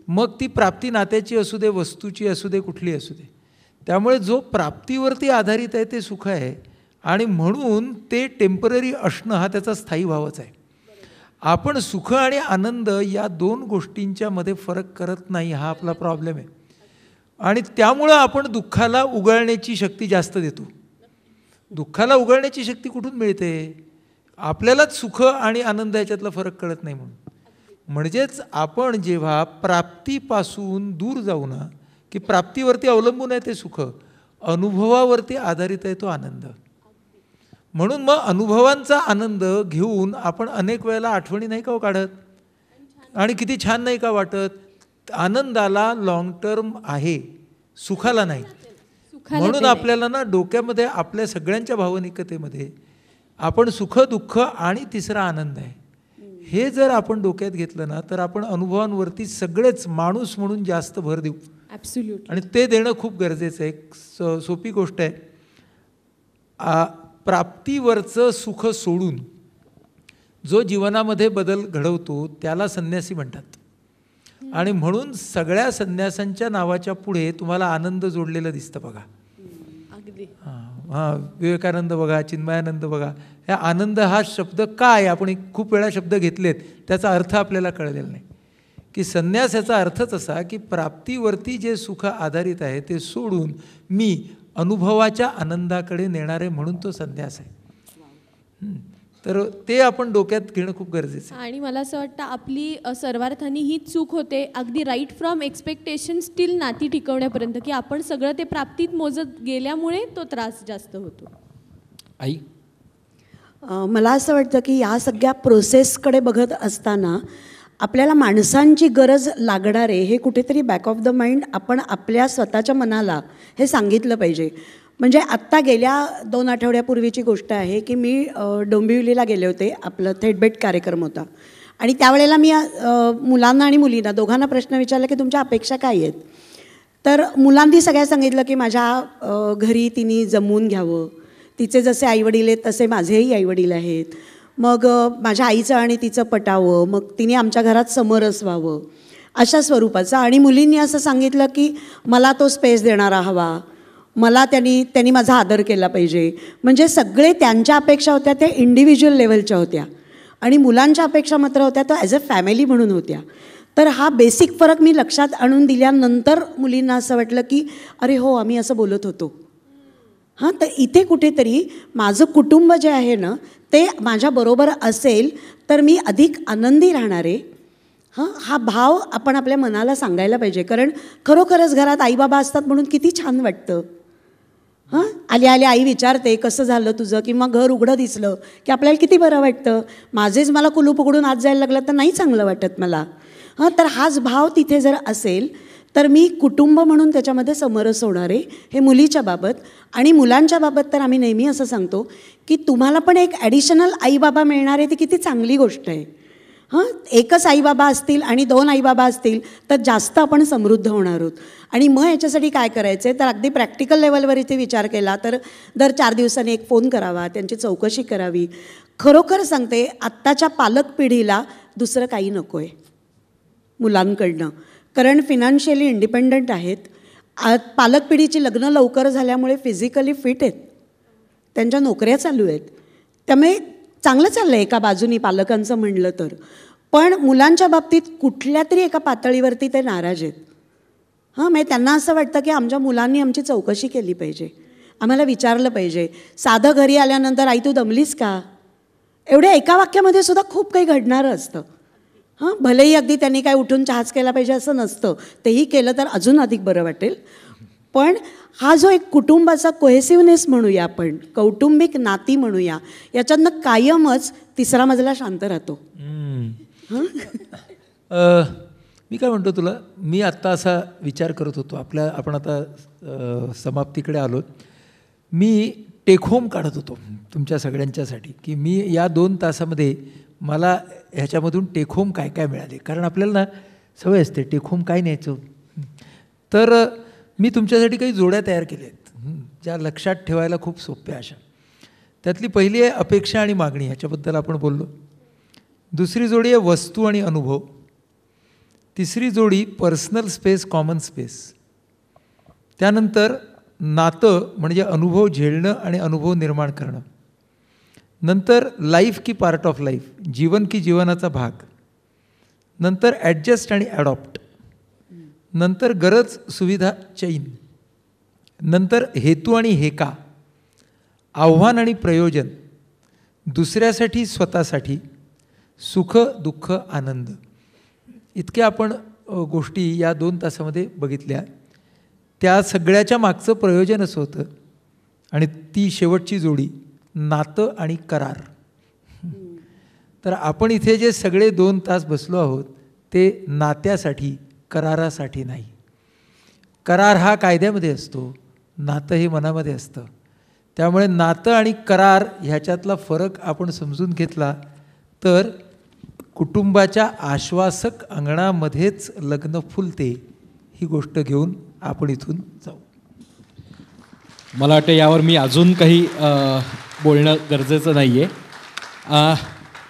मग ती प्राप्ती नात्याची असू दे, वस्तूची असू दे, कुठली असू दे. त्यामुळे जो प्राप्तीवरती आधारित आहे ते सुख आहे, आणि म्हणून ते टेम्पररी असणं हा त्याचा स्थायी भावच आहे. आपण सुख आणि आनंद या 2 गोष्टींच्या मध्ये फरक करत नाही, हा आपला प्रॉब्लेम आहे. आणि त्यामुळं आपण दुःखाला उगाळण्याची शक्ती जास्त देतो. दुःखाला उगाळण्याची शक्ती कुठून मिळते? आपल्यालाच सुख आणि आनंद याच्यातला फरक कळत नाही म्हणून. म्हणजेच आपण जेव्हा प्राप्तीपासून दूर जाऊ ना, की प्राप्तीवरती अवलंबून आहे ते सुख, अनुभवावरती आधारित आहे तो आनंद. म्हणून मग अनुभवांचा आनंद घेऊन आपण अनेक वेळेला आठवणी नाही का काढत, आणि किती छान नाही का वाटत. आनंदाला लॉंग टर्म आहे, सुखाला नाही. म्हणून आपल्याला ना डोक्यामध्ये आपल्या सगळ्यांच्या भावनिकतेमध्ये आपण सुख, दुःख आणि तिसरा आनंद आहे, हे जर आपण डोक्यात घेतलं ना, तर आपण अनुभवांवरती सगळेच माणूस म्हणून जास्त भर देऊ. ॲब्सोल्युटली. आणि ते देणं खूप गरजेचं आहे. सोपी गोष्ट आहे. प्राप्तीवरचं सुख सोडून जो जीवनामध्ये बदल घडवतो त्याला संन्यासी म्हणतात. आणि म्हणून सगळ्या संन्यासांच्या नावाच्या पुढे तुम्हाला आनंद जोडलेलं दिसतं बघा. अगदी. हां, विवेकानंद बघा, चिन्मयानंद बघा, ह्या आनंद हा शब्द काय, आपण खूप वेळा शब्द घेतलेत, त्याचा अर्थ आपल्याला कळलेला नाही. की संन्यास याचा अर्थच असा की प्राप्तीवरती जे सुख आधारित आहे ते सोडून मी अनुभवाच्या आनंदाकडे नेणारे म्हणून तो संन्यास आहे. तर ते आपण डोक्यात घेणं खूप गरजेचं आहे. आणि मला असं वाटतं आपली सर्वार्थाने हीच चूक होते, अगदी राईट फ्रॉम एक्सपेक्टेशन स्टील नाती टिकवण्यापर्यंत, की आपण सगळं ते प्राप्तीत मोजत गेल्यामुळे तो त्रास जास्त होतो. आई, मला असं वाटतं की या सगळ्या प्रोसेसकडे बघत असताना आपल्याला माणसांची गरज लागणारे हे कुठेतरी बॅक ऑफ द माइंड आपण आपल्या स्वतःच्या मनाला हे सांगितलं पाहिजे. म्हणजे आत्ता गेल्या 2 आठवड्यापूर्वीची गोष्ट आहे की मी डोंबिवलीला गेले होते, आपलं थेटबेट कार्यक्रम होता आणि त्यावेळेला मी मुलांना आणि मुलींना दोघांना प्रश्न विचारला की तुमच्या अपेक्षा काय आहेत. तर मुलांनी सगळ्या सांगितलं की माझ्या घरी तिने जमवून घ्यावं, तिचे जसे आईवडील आहेत तसे माझेही आईवडील आहेत, मग माझ्या आईचं आणि तिचं पटावं, मग तिने आमच्या घरात समरस व्हावं, अशा स्वरूपाचं. आणि मुलींनी असं सांगितलं की मला तो स्पेस देणारा हवा, मला त्यांनी माझा आदर केला पाहिजे. म्हणजे सगळे त्यांच्या अपेक्षा होत्या त्या इंडिव्हिज्युअल लेवलच्या होत्या आणि मुलांच्या अपेक्षा मात्र होत्या तो ॲज अ फॅमिली म्हणून होत्या. तर हा बेसिक फरक मी लक्षात आणून दिल्यानंतर मुलींना असं वाटलं की अरे हो, आम्ही असं बोलत होतो. तर इथे कुठेतरी माझं कुटुंब जे आहे ना ते माझ्याबरोबर असेल तर मी अधिक आनंदी राहणार आहे. हा भाव आपण आपल्या मनाला सांगायला पाहिजे. कारण खरोखरच घरात आईबाबा असतात म्हणून किती छान वाटतं. आल्या आल्या आई विचारते कसं झालं तुझं, किंवा घर उघडं दिसलं की आपल्याला किती बरं वाटतं. माझेच मला कुलूप उघडून आत जायला लागलं तर नाही चांगलं वाटत मला. तर हाच भाव तिथे जर असेल तर मी कुटुंब म्हणून त्याच्यामध्ये समरस होणार आहे. हे मुलीच्या बाबत. आणि मुलांच्या बाबत तर आम्ही नेहमी असं सांगतो की तुम्हाला पण एक ॲडिशनल आईबाबा मिळणार आहे, ती किती चांगली गोष्ट आहे. एकच आईबाबा असतील आणि 2 आईबाबा असतील तर जास्त आपण समृद्ध होणार आहोत. आणि मग याच्यासाठी काय करायचं आहे तर अगदी प्रॅक्टिकल लेवलवर इथे विचार केला तर दर 4 दिवसांनी एक फोन करावा, त्यांची चौकशी करावी. खरोखर सांगते आत्ताच्या पालक पिढीला दुसरं काही नको आहे मुलांकडनं. कारण फिनान्शियली इंडिपेंडंट आहेत. पालक पिढीची लग्न लवकर झाल्यामुळे फिजिकली फिट आहेत, त्यांच्या नोकऱ्या चालू आहेत, त्यामुळे चांगलं चाललं आहे एका बाजूनी पालकांचं म्हणलं तर. पण मुलांच्या बाबतीत कुठल्या तरी एका पातळीवरती ते नाराज आहेत. म्हणजे त्यांना असं वाटतं की आमच्या मुलांनी आमची चौकशी केली पाहिजे, आम्हाला विचारलं पाहिजे. साधं घरी आल्यानंतर आई तू दमलीस का, एवढ्या एका वाक्यामध्ये सुद्धा खूप काही घडणारं असतं. भलेही अगदी त्यांनी काय उठून चहाच केला पाहिजे असं नसतं, तेही केलं तर अजून अधिक बरं वाटेल. पण हा जो एक कुटुंबाचा कोहेसिव्हनेस म्हणूया आपण, कौटुंबिक नाती म्हणूया, याच्यातनं कायमच तिसरा मजला शांत राहतो. मी काय म्हणतो तुला, मी आत्ता असा विचार करत होतो, आपण आता समाप्तीकडे आलोत. मी टेक होम काढत होतो तुमच्या सगळ्यांच्यासाठी की मी या 2 तासामध्ये मला ह्याच्यामधून टेक होम काय काय मिळाले. कारण आपल्याला ना सवय असते टेक होम काय न्यायचं. तर मी तुमच्यासाठी काही जोड्या तयार केल्या आहेत ज्या लक्षात ठेवायला खूप सोप्या अशा. त्यातली पहिली आहे अपेक्षा आणि मागणी, ह्याच्याबद्दल आपण बोललो. दुसरी जोडी आहे वस्तू आणि अनुभव. तिसरी जोडी पर्सनल स्पेस, कॉमन स्पेस. त्यानंतर नातं म्हणजे अनुभव झेलणं आणि अनुभव निर्माण करणं. नंतर लाईफ की पार्ट ऑफ लाईफ, जीवन की जीवनाचा भाग. नंतर ॲडजस्ट आणि ॲडॉप्ट. नंतर गरज सुविधा चैन. नंतर हेतू आणि हेका, आव्हान आणि प्रयोजन, दुसऱ्यासाठी स्वतःसाठी, सुख दुःख आनंद. इतक्या आपण गोष्टी या 2 तासामध्ये बघितल्या. त्या सगळ्याच्या मागचं प्रयोजन असं होतं. आणि ती शेवटची जोडी नातं आणि करार. तर आपण इथे जे सगळे 2 तास बसलो आहोत ते नात्यासाठी, करारासाठी नाही. करार हा कायद्यामध्ये असतो, नातं हे मनामध्ये असतं. त्यामुळे नातं आणि करार ह्याच्यातला फरक आपण समजून घेतला तर कुटुंबाच्या आश्वासक अंगणामध्येच लग्न फुलते, ही गोष्ट घेऊन आपण इथून जाऊ. मला वाटतं यावर मी अजून काही बोलणं गरजेचं नाही आहे.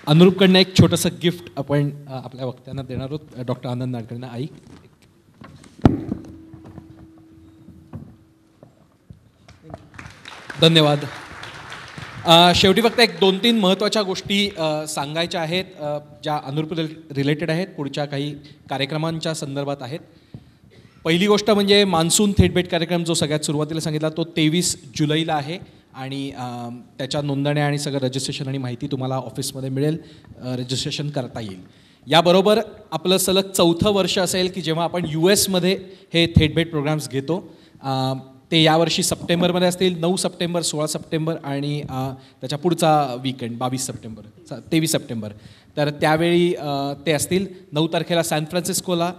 अनुरूपकडनं एक छोटंसं गिफ्ट आपण आपल्या वक्त्यांना देणार आहोत, डॉक्टर आनंद नाडकर्णींना. आई, धन्यवाद. शेवटी फक्त एक 2-3 महत्त्वाच्या गोष्टी सांगायच्या आहेत ज्या अनुरूप रिलेटेड आहेत, पुढच्या काही कार्यक्रमांच्या संदर्भात आहेत. पहिली गोष्ट म्हणजे मान्सून थेटभेट कार्यक्रम जो सगळ्यात सुरुवातीला सांगितला तो 23 जुलैला आहे आणि त्याच्या नोंदण्या आणि सगळं रजिस्ट्रेशन आणि माहिती तुम्हाला ऑफिसमध्ये मिळेल, रजिस्ट्रेशन करता येईल. याबरोबर आपलं सलग 4थं वर्ष असेल की जेव्हा आपण US हे थेटभेट प्रोग्राम्स घेतो. ते यावर्षी सप्टेंबरमध्ये असतील, 9 सप्टेंबर, 16 सप्टेंबर आणि त्याच्या पुढचा वीकेंड 23 सप्टेंबर. तर त्यावेळी ते असतील. 9 तारखेला सॅन फ्रान्सिस्कोला,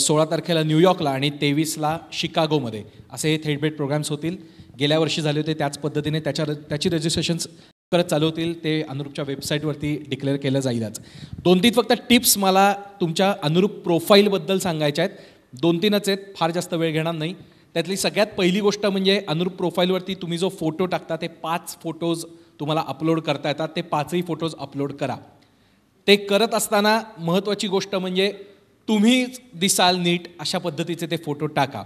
16 तारखेला न्यूयॉर्कला आणि 23ला शिकागोमध्ये असे हे थेटभेट प्रोग्राम्स होतील. गेल्या वर्षी झाले होते त्याच पद्धतीने त्याची रजिस्ट्रेशन्स परत चालू होतील. ते अनुरूपच्या वेबसाईटवरती डिक्लेअर केलं जाईलच. 2-3 फक्त टिप्स मला तुमच्या अनुरूप प्रोफाईलबद्दल सांगायच्या आहेत. 2-3च आहेत, फार जास्त वेळ घेणार नाही. त्यातली सगळ्यात पहिली गोष्ट म्हणजे अनुरूप प्रोफाईलवरती तुम्ही जो फोटो टाकता ते 5 फोटोज तुम्हाला अपलोड करता येतात. ते 5ही फोटोज अपलोड करा. ते करत असताना महत्त्वाची गोष्ट म्हणजे तुम्ही दिसाल नीट अशा पद्धतीचे ते फोटो टाका.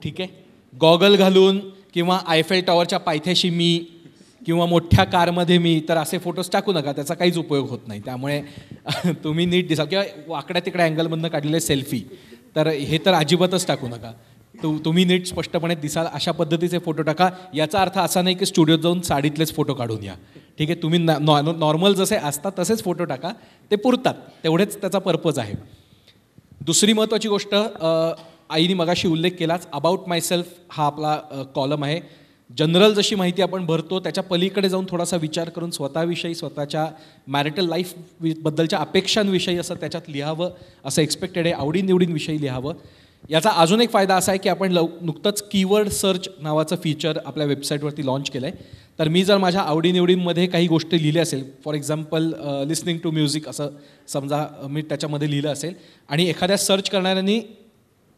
ठीक आहे. गॉगल घालून किंवा आयफेल टॉवरच्या पायथ्याशी मी किंवा मोठ्या कारमध्ये मी, तर असे फोटोज टाकू नका, त्याचा काहीच उपयोग होत नाही. त्यामुळे तुम्ही नीट दिसाल. किंवा वाकड्या तिकड्या अँगलमधनं काढलेले सेल्फी, तर हे तर अजिबातच टाकू नका. तुम्ही नीट स्पष्टपणे दिसाल अशा पद्धतीचे फोटो टाका. याचा अर्थ असा नाही की स्टुडिओत जाऊन साडीतलेच फोटो काढून या. ठीक आहे. तुम्ही नॉर्मल जसे असतात तसेच फोटो टाका, ते पुरतात, तेवढेच त्याचा पर्पज आहे. दुसरी महत्त्वाची गोष्ट आईने मगाशी उल्लेख केलाच, अबाउट मायसेल्फ हा आपला कॉलम आहे. जनरल जशी माहिती आपण भरतो त्याच्या पलीकडे जाऊन थोडासा विचार करून स्वतःविषयी, स्वतःच्या मॅरिटल लाईफबद्दलच्या अपेक्षांविषयी असं त्याच्यात लिहावं असं एक्सपेक्टेड आहे. आवडीनिवडींविषयी लिहावं. याचा अजून एक फायदा असा आहे की आपण नुकतंच कीवर्ड सर्च नावाचं फीचर आपल्या वेबसाईटवरती लॉन्च केलं आहे. तर मी जर माझ्या आवडीनिवडींमध्ये काही गोष्टी लिहिल्या असेल, for example listening to music असं समजा मी त्याच्यामध्ये लिहिलं असेल आणि एखाद्या सर्च करणाऱ्यांनी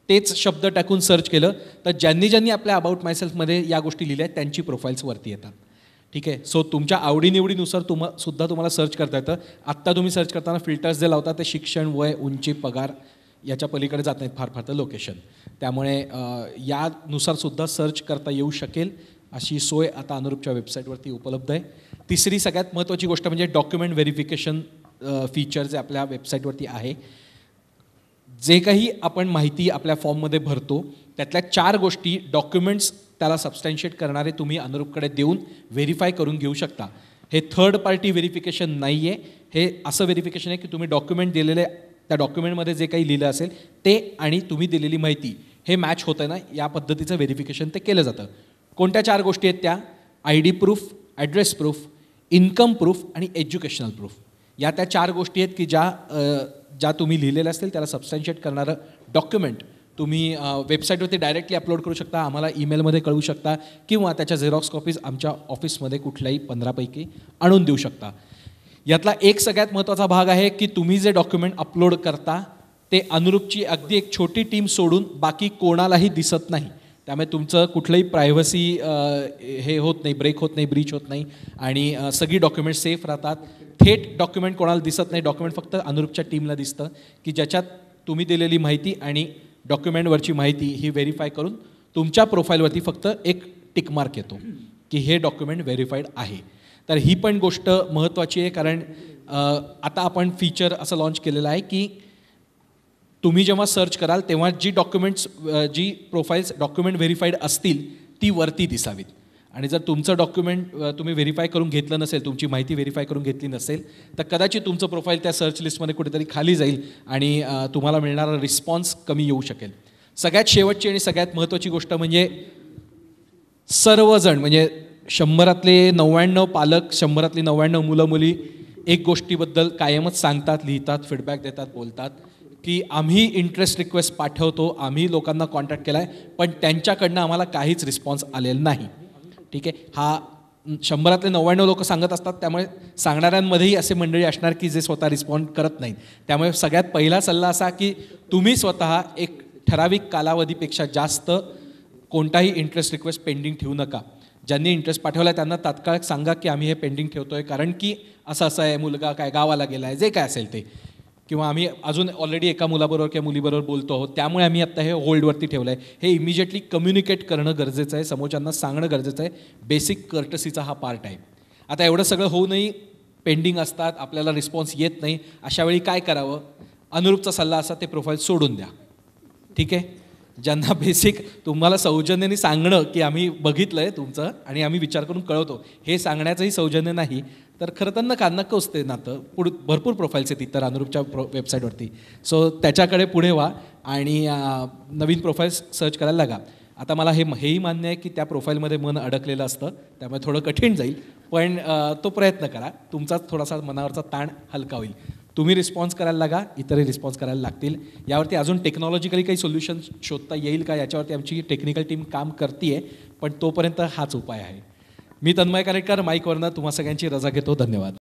तेच शब्द टाकून सर्च केलं, तर ज्यांनी आपल्या अबाउट मायसेल्फमध्ये या गोष्टी लिहिल्या आहेत त्यांची प्रोफाईल्स वरती येतात. ठीक आहे. सो तुमच्या आवडीनिवडीनुसार सुद्धा तुम्हाला सर्च करता येतं. आत्ता तुम्ही सर्च करताना फिल्टर्स जे लावता ते शिक्षण, वय, उंची, पगार याच्या पलीकडे जात नाहीत फार तर लोकेशन. त्यामुळे यानुसार सुद्धा सर्च करता येऊ शकेल अशी सोय आता अनुरूपच्या वेबसाईटवरती उपलब्ध आहे. तिसरी सगळ्यात महत्त्वाची गोष्ट म्हणजे डॉक्युमेंट व्हेरिफिकेशन फीचर जे आपल्या वेबसाईटवरती आहे. जे काही आपण माहिती आपल्या फॉर्ममध्ये भरतो त्यातल्या 4 गोष्टी डॉक्युमेंट्स त्याला सबस्टॅन्शिएट करणारे तुम्ही अनुरूपकडे देऊन व्हेरीफाय करून घेऊ शकता. हे थर्ड पार्टी व्हेरिफिकेशन नाही आहे. हे असं व्हेरिफिकेशन आहे की तुम्ही डॉक्युमेंट दिलेले, त्या डॉक्युमेंटमध्ये जे काही लिहिलं असेल ते आणि तुम्ही दिलेली माहिती हे मॅच होतं ना, या पद्धतीचं व्हेरिफिकेशन ते केलं जातं. कोणत्या 4 गोष्टी आहेत त्या? ID proof, address proof, income proof आणि एज्युकेशनल प्रूफ. या त्या 4 गोष्टी आहेत की ज्या तुम्ही लिहिलेल्या असतील त्याला सबस्टॅन्शिएट करणारं डॉक्युमेंट तुम्ही वेबसाईटवरती डायरेक्टली अपलोड करू शकता, आम्हाला ईमेलमध्ये कळवू शकता किंवा त्याच्या झेरॉक्स कॉपीज आमच्या ऑफिसमध्ये कुठल्याही 15 पैकी आणून देऊ शकता. यातला एक सगळ्यात महत्त्वाचा भाग आहे की तुम्ही जे डॉक्युमेंट अपलोड करता ते अनुरूपची अगदी एक छोटी टीम सोडून बाकी कोणालाही दिसत नाही. त्यामुळे तुमचं कुठलंही प्रायव्हसी हे होत नाही, ब्रेक होत नाही, ब्रीच होत नाही आणि सगळी डॉक्युमेंट सेफ राहतात. थेट डॉक्युमेंट कोणाला दिसत नाही. डॉक्युमेंट फक्त अनुरूपच्या टीमला दिसतं की ज्याच्यात तुम्ही दिलेली माहिती आणि डॉक्युमेंटवरची माहिती ही व्हेरीफाय करून तुमच्या प्रोफाईलवरती फक्त एक टिक मार्क येतो की हे डॉक्युमेंट व्हेरीफाईड आहे. तर ही पण गोष्ट महत्त्वाची आहे कारण आता आपण फीचर असं लॉन्च केलेलं आहे की तुम्ही जेव्हा सर्च कराल तेव्हा जी प्रोफाईल्स डॉक्युमेंट व्हेरीफाईड असतील ती वरती दिसावीत. आणि जर तुमचं डॉक्युमेंट तुम्ही व्हेरीफाय करून घेतलं नसेल, तुमची माहिती व्हेरीफाय करून घेतली नसेल तर कदाचित तुमचं प्रोफाईल त्या सर्च लिस्टमध्ये कुठेतरी खाली जाईल आणि तुम्हाला मिळणारा रिस्पॉन्स कमी येऊ शकेल. सगळ्यात शेवटची आणि सगळ्यात महत्त्वाची गोष्ट म्हणजे सर्वजण म्हणजे 100तले 99 पालक, 100तली 99 मुलं मुली एक गोष्टीबद्दल कायमच सांगतात, लिहितात, फीडबॅक देतात, बोलतात की आम्ही इंटरेस्ट रिक्वेस्ट पाठवतो, आम्ही लोकांना कॉन्टॅक्ट केला आहे पण त्यांच्याकडनं आम्हाला काहीच रिस्पॉन्स आलेला नाही. ठीक आहे. हा 100तले 99 लोक सांगत असतात. त्यामुळे सांगणाऱ्यांमध्येही असे मंडळी असणार की जे स्वतः रिस्पॉन्ड करत नाहीत. त्यामुळे सगळ्यात पहिला सल्ला असा की तुम्ही स्वतः एक ठराविक कालावधीपेक्षा जास्त कोणताही इंटरेस्ट रिक्वेस्ट पेंडिंग ठेवू नका. ज्यांनी इंटरेस्ट पाठवला आहे त्यांना तात्काळ सांगा की आम्ही हे पेंडिंग ठेवतो आहे कारण की असं आहे, मुलगा काय गावाला गेला आहे, जे काय असेल ते. किंवा आम्ही अजून ऑलरेडी एका मुलाबरोबर किंवा मुलीबरोबर बोलतो आहोत त्यामुळे आम्ही आत्ता हे होल्डवरती ठेवलं आहे, हे इमिजिएटली कम्युनिकेट करणं गरजेचं आहे, समोरच्यांना सांगणं गरजेचं आहे. बेसिक कर्टसीचा हा पार्ट आहे. आता एवढं सगळं होऊनही पेंडिंग असतात, आपल्याला रिस्पॉन्स येत नाही, अशा वेळी काय करावं? अनुरूपचा सल्ला असा ते प्रोफाईल सोडून द्या. ठीक आहे. ज्यांना बेसिक तुम्हाला सौजन्याने सांगणं की आम्ही बघितलं आहे तुमचं आणि आम्ही विचार करून कळवतो हे सांगण्याचंही सौजन्य नाही तर खरं तर नकोच ते नातं. भरपूर प्रोफाईल्स आहेत इतर अनुरूपच्या वेबसाईटवरती. सो त्याच्याकडे पुढे व्हा आणि नवीन प्रोफाईल्स सर्च करायला लागा. आता मला हेही मान्य आहे की त्या प्रोफाईलमध्ये मन अडकलेलं असतं त्यामुळे थोडं कठीण जाईल, पण तो प्रयत्न करा. तुमचाच थोडासा मनावरचा ताण हलका होईल. तुम्ही रिस्पॉन्स करायला लागा, इतरही रिस्पॉन्स करायला लागतील. यावरती अजून टेक्नॉलॉजिकली काही सोल्युशन शोधता येईल का याच्यावरती आमची टेक्निकल टीम काम करते आहे, पण तोपर्यंत हाच उपाय आहे. मी तन्मय कालेटकर माईकवरनं तुम्हा सगळ्यांची रजा घेतो. धन्यवाद.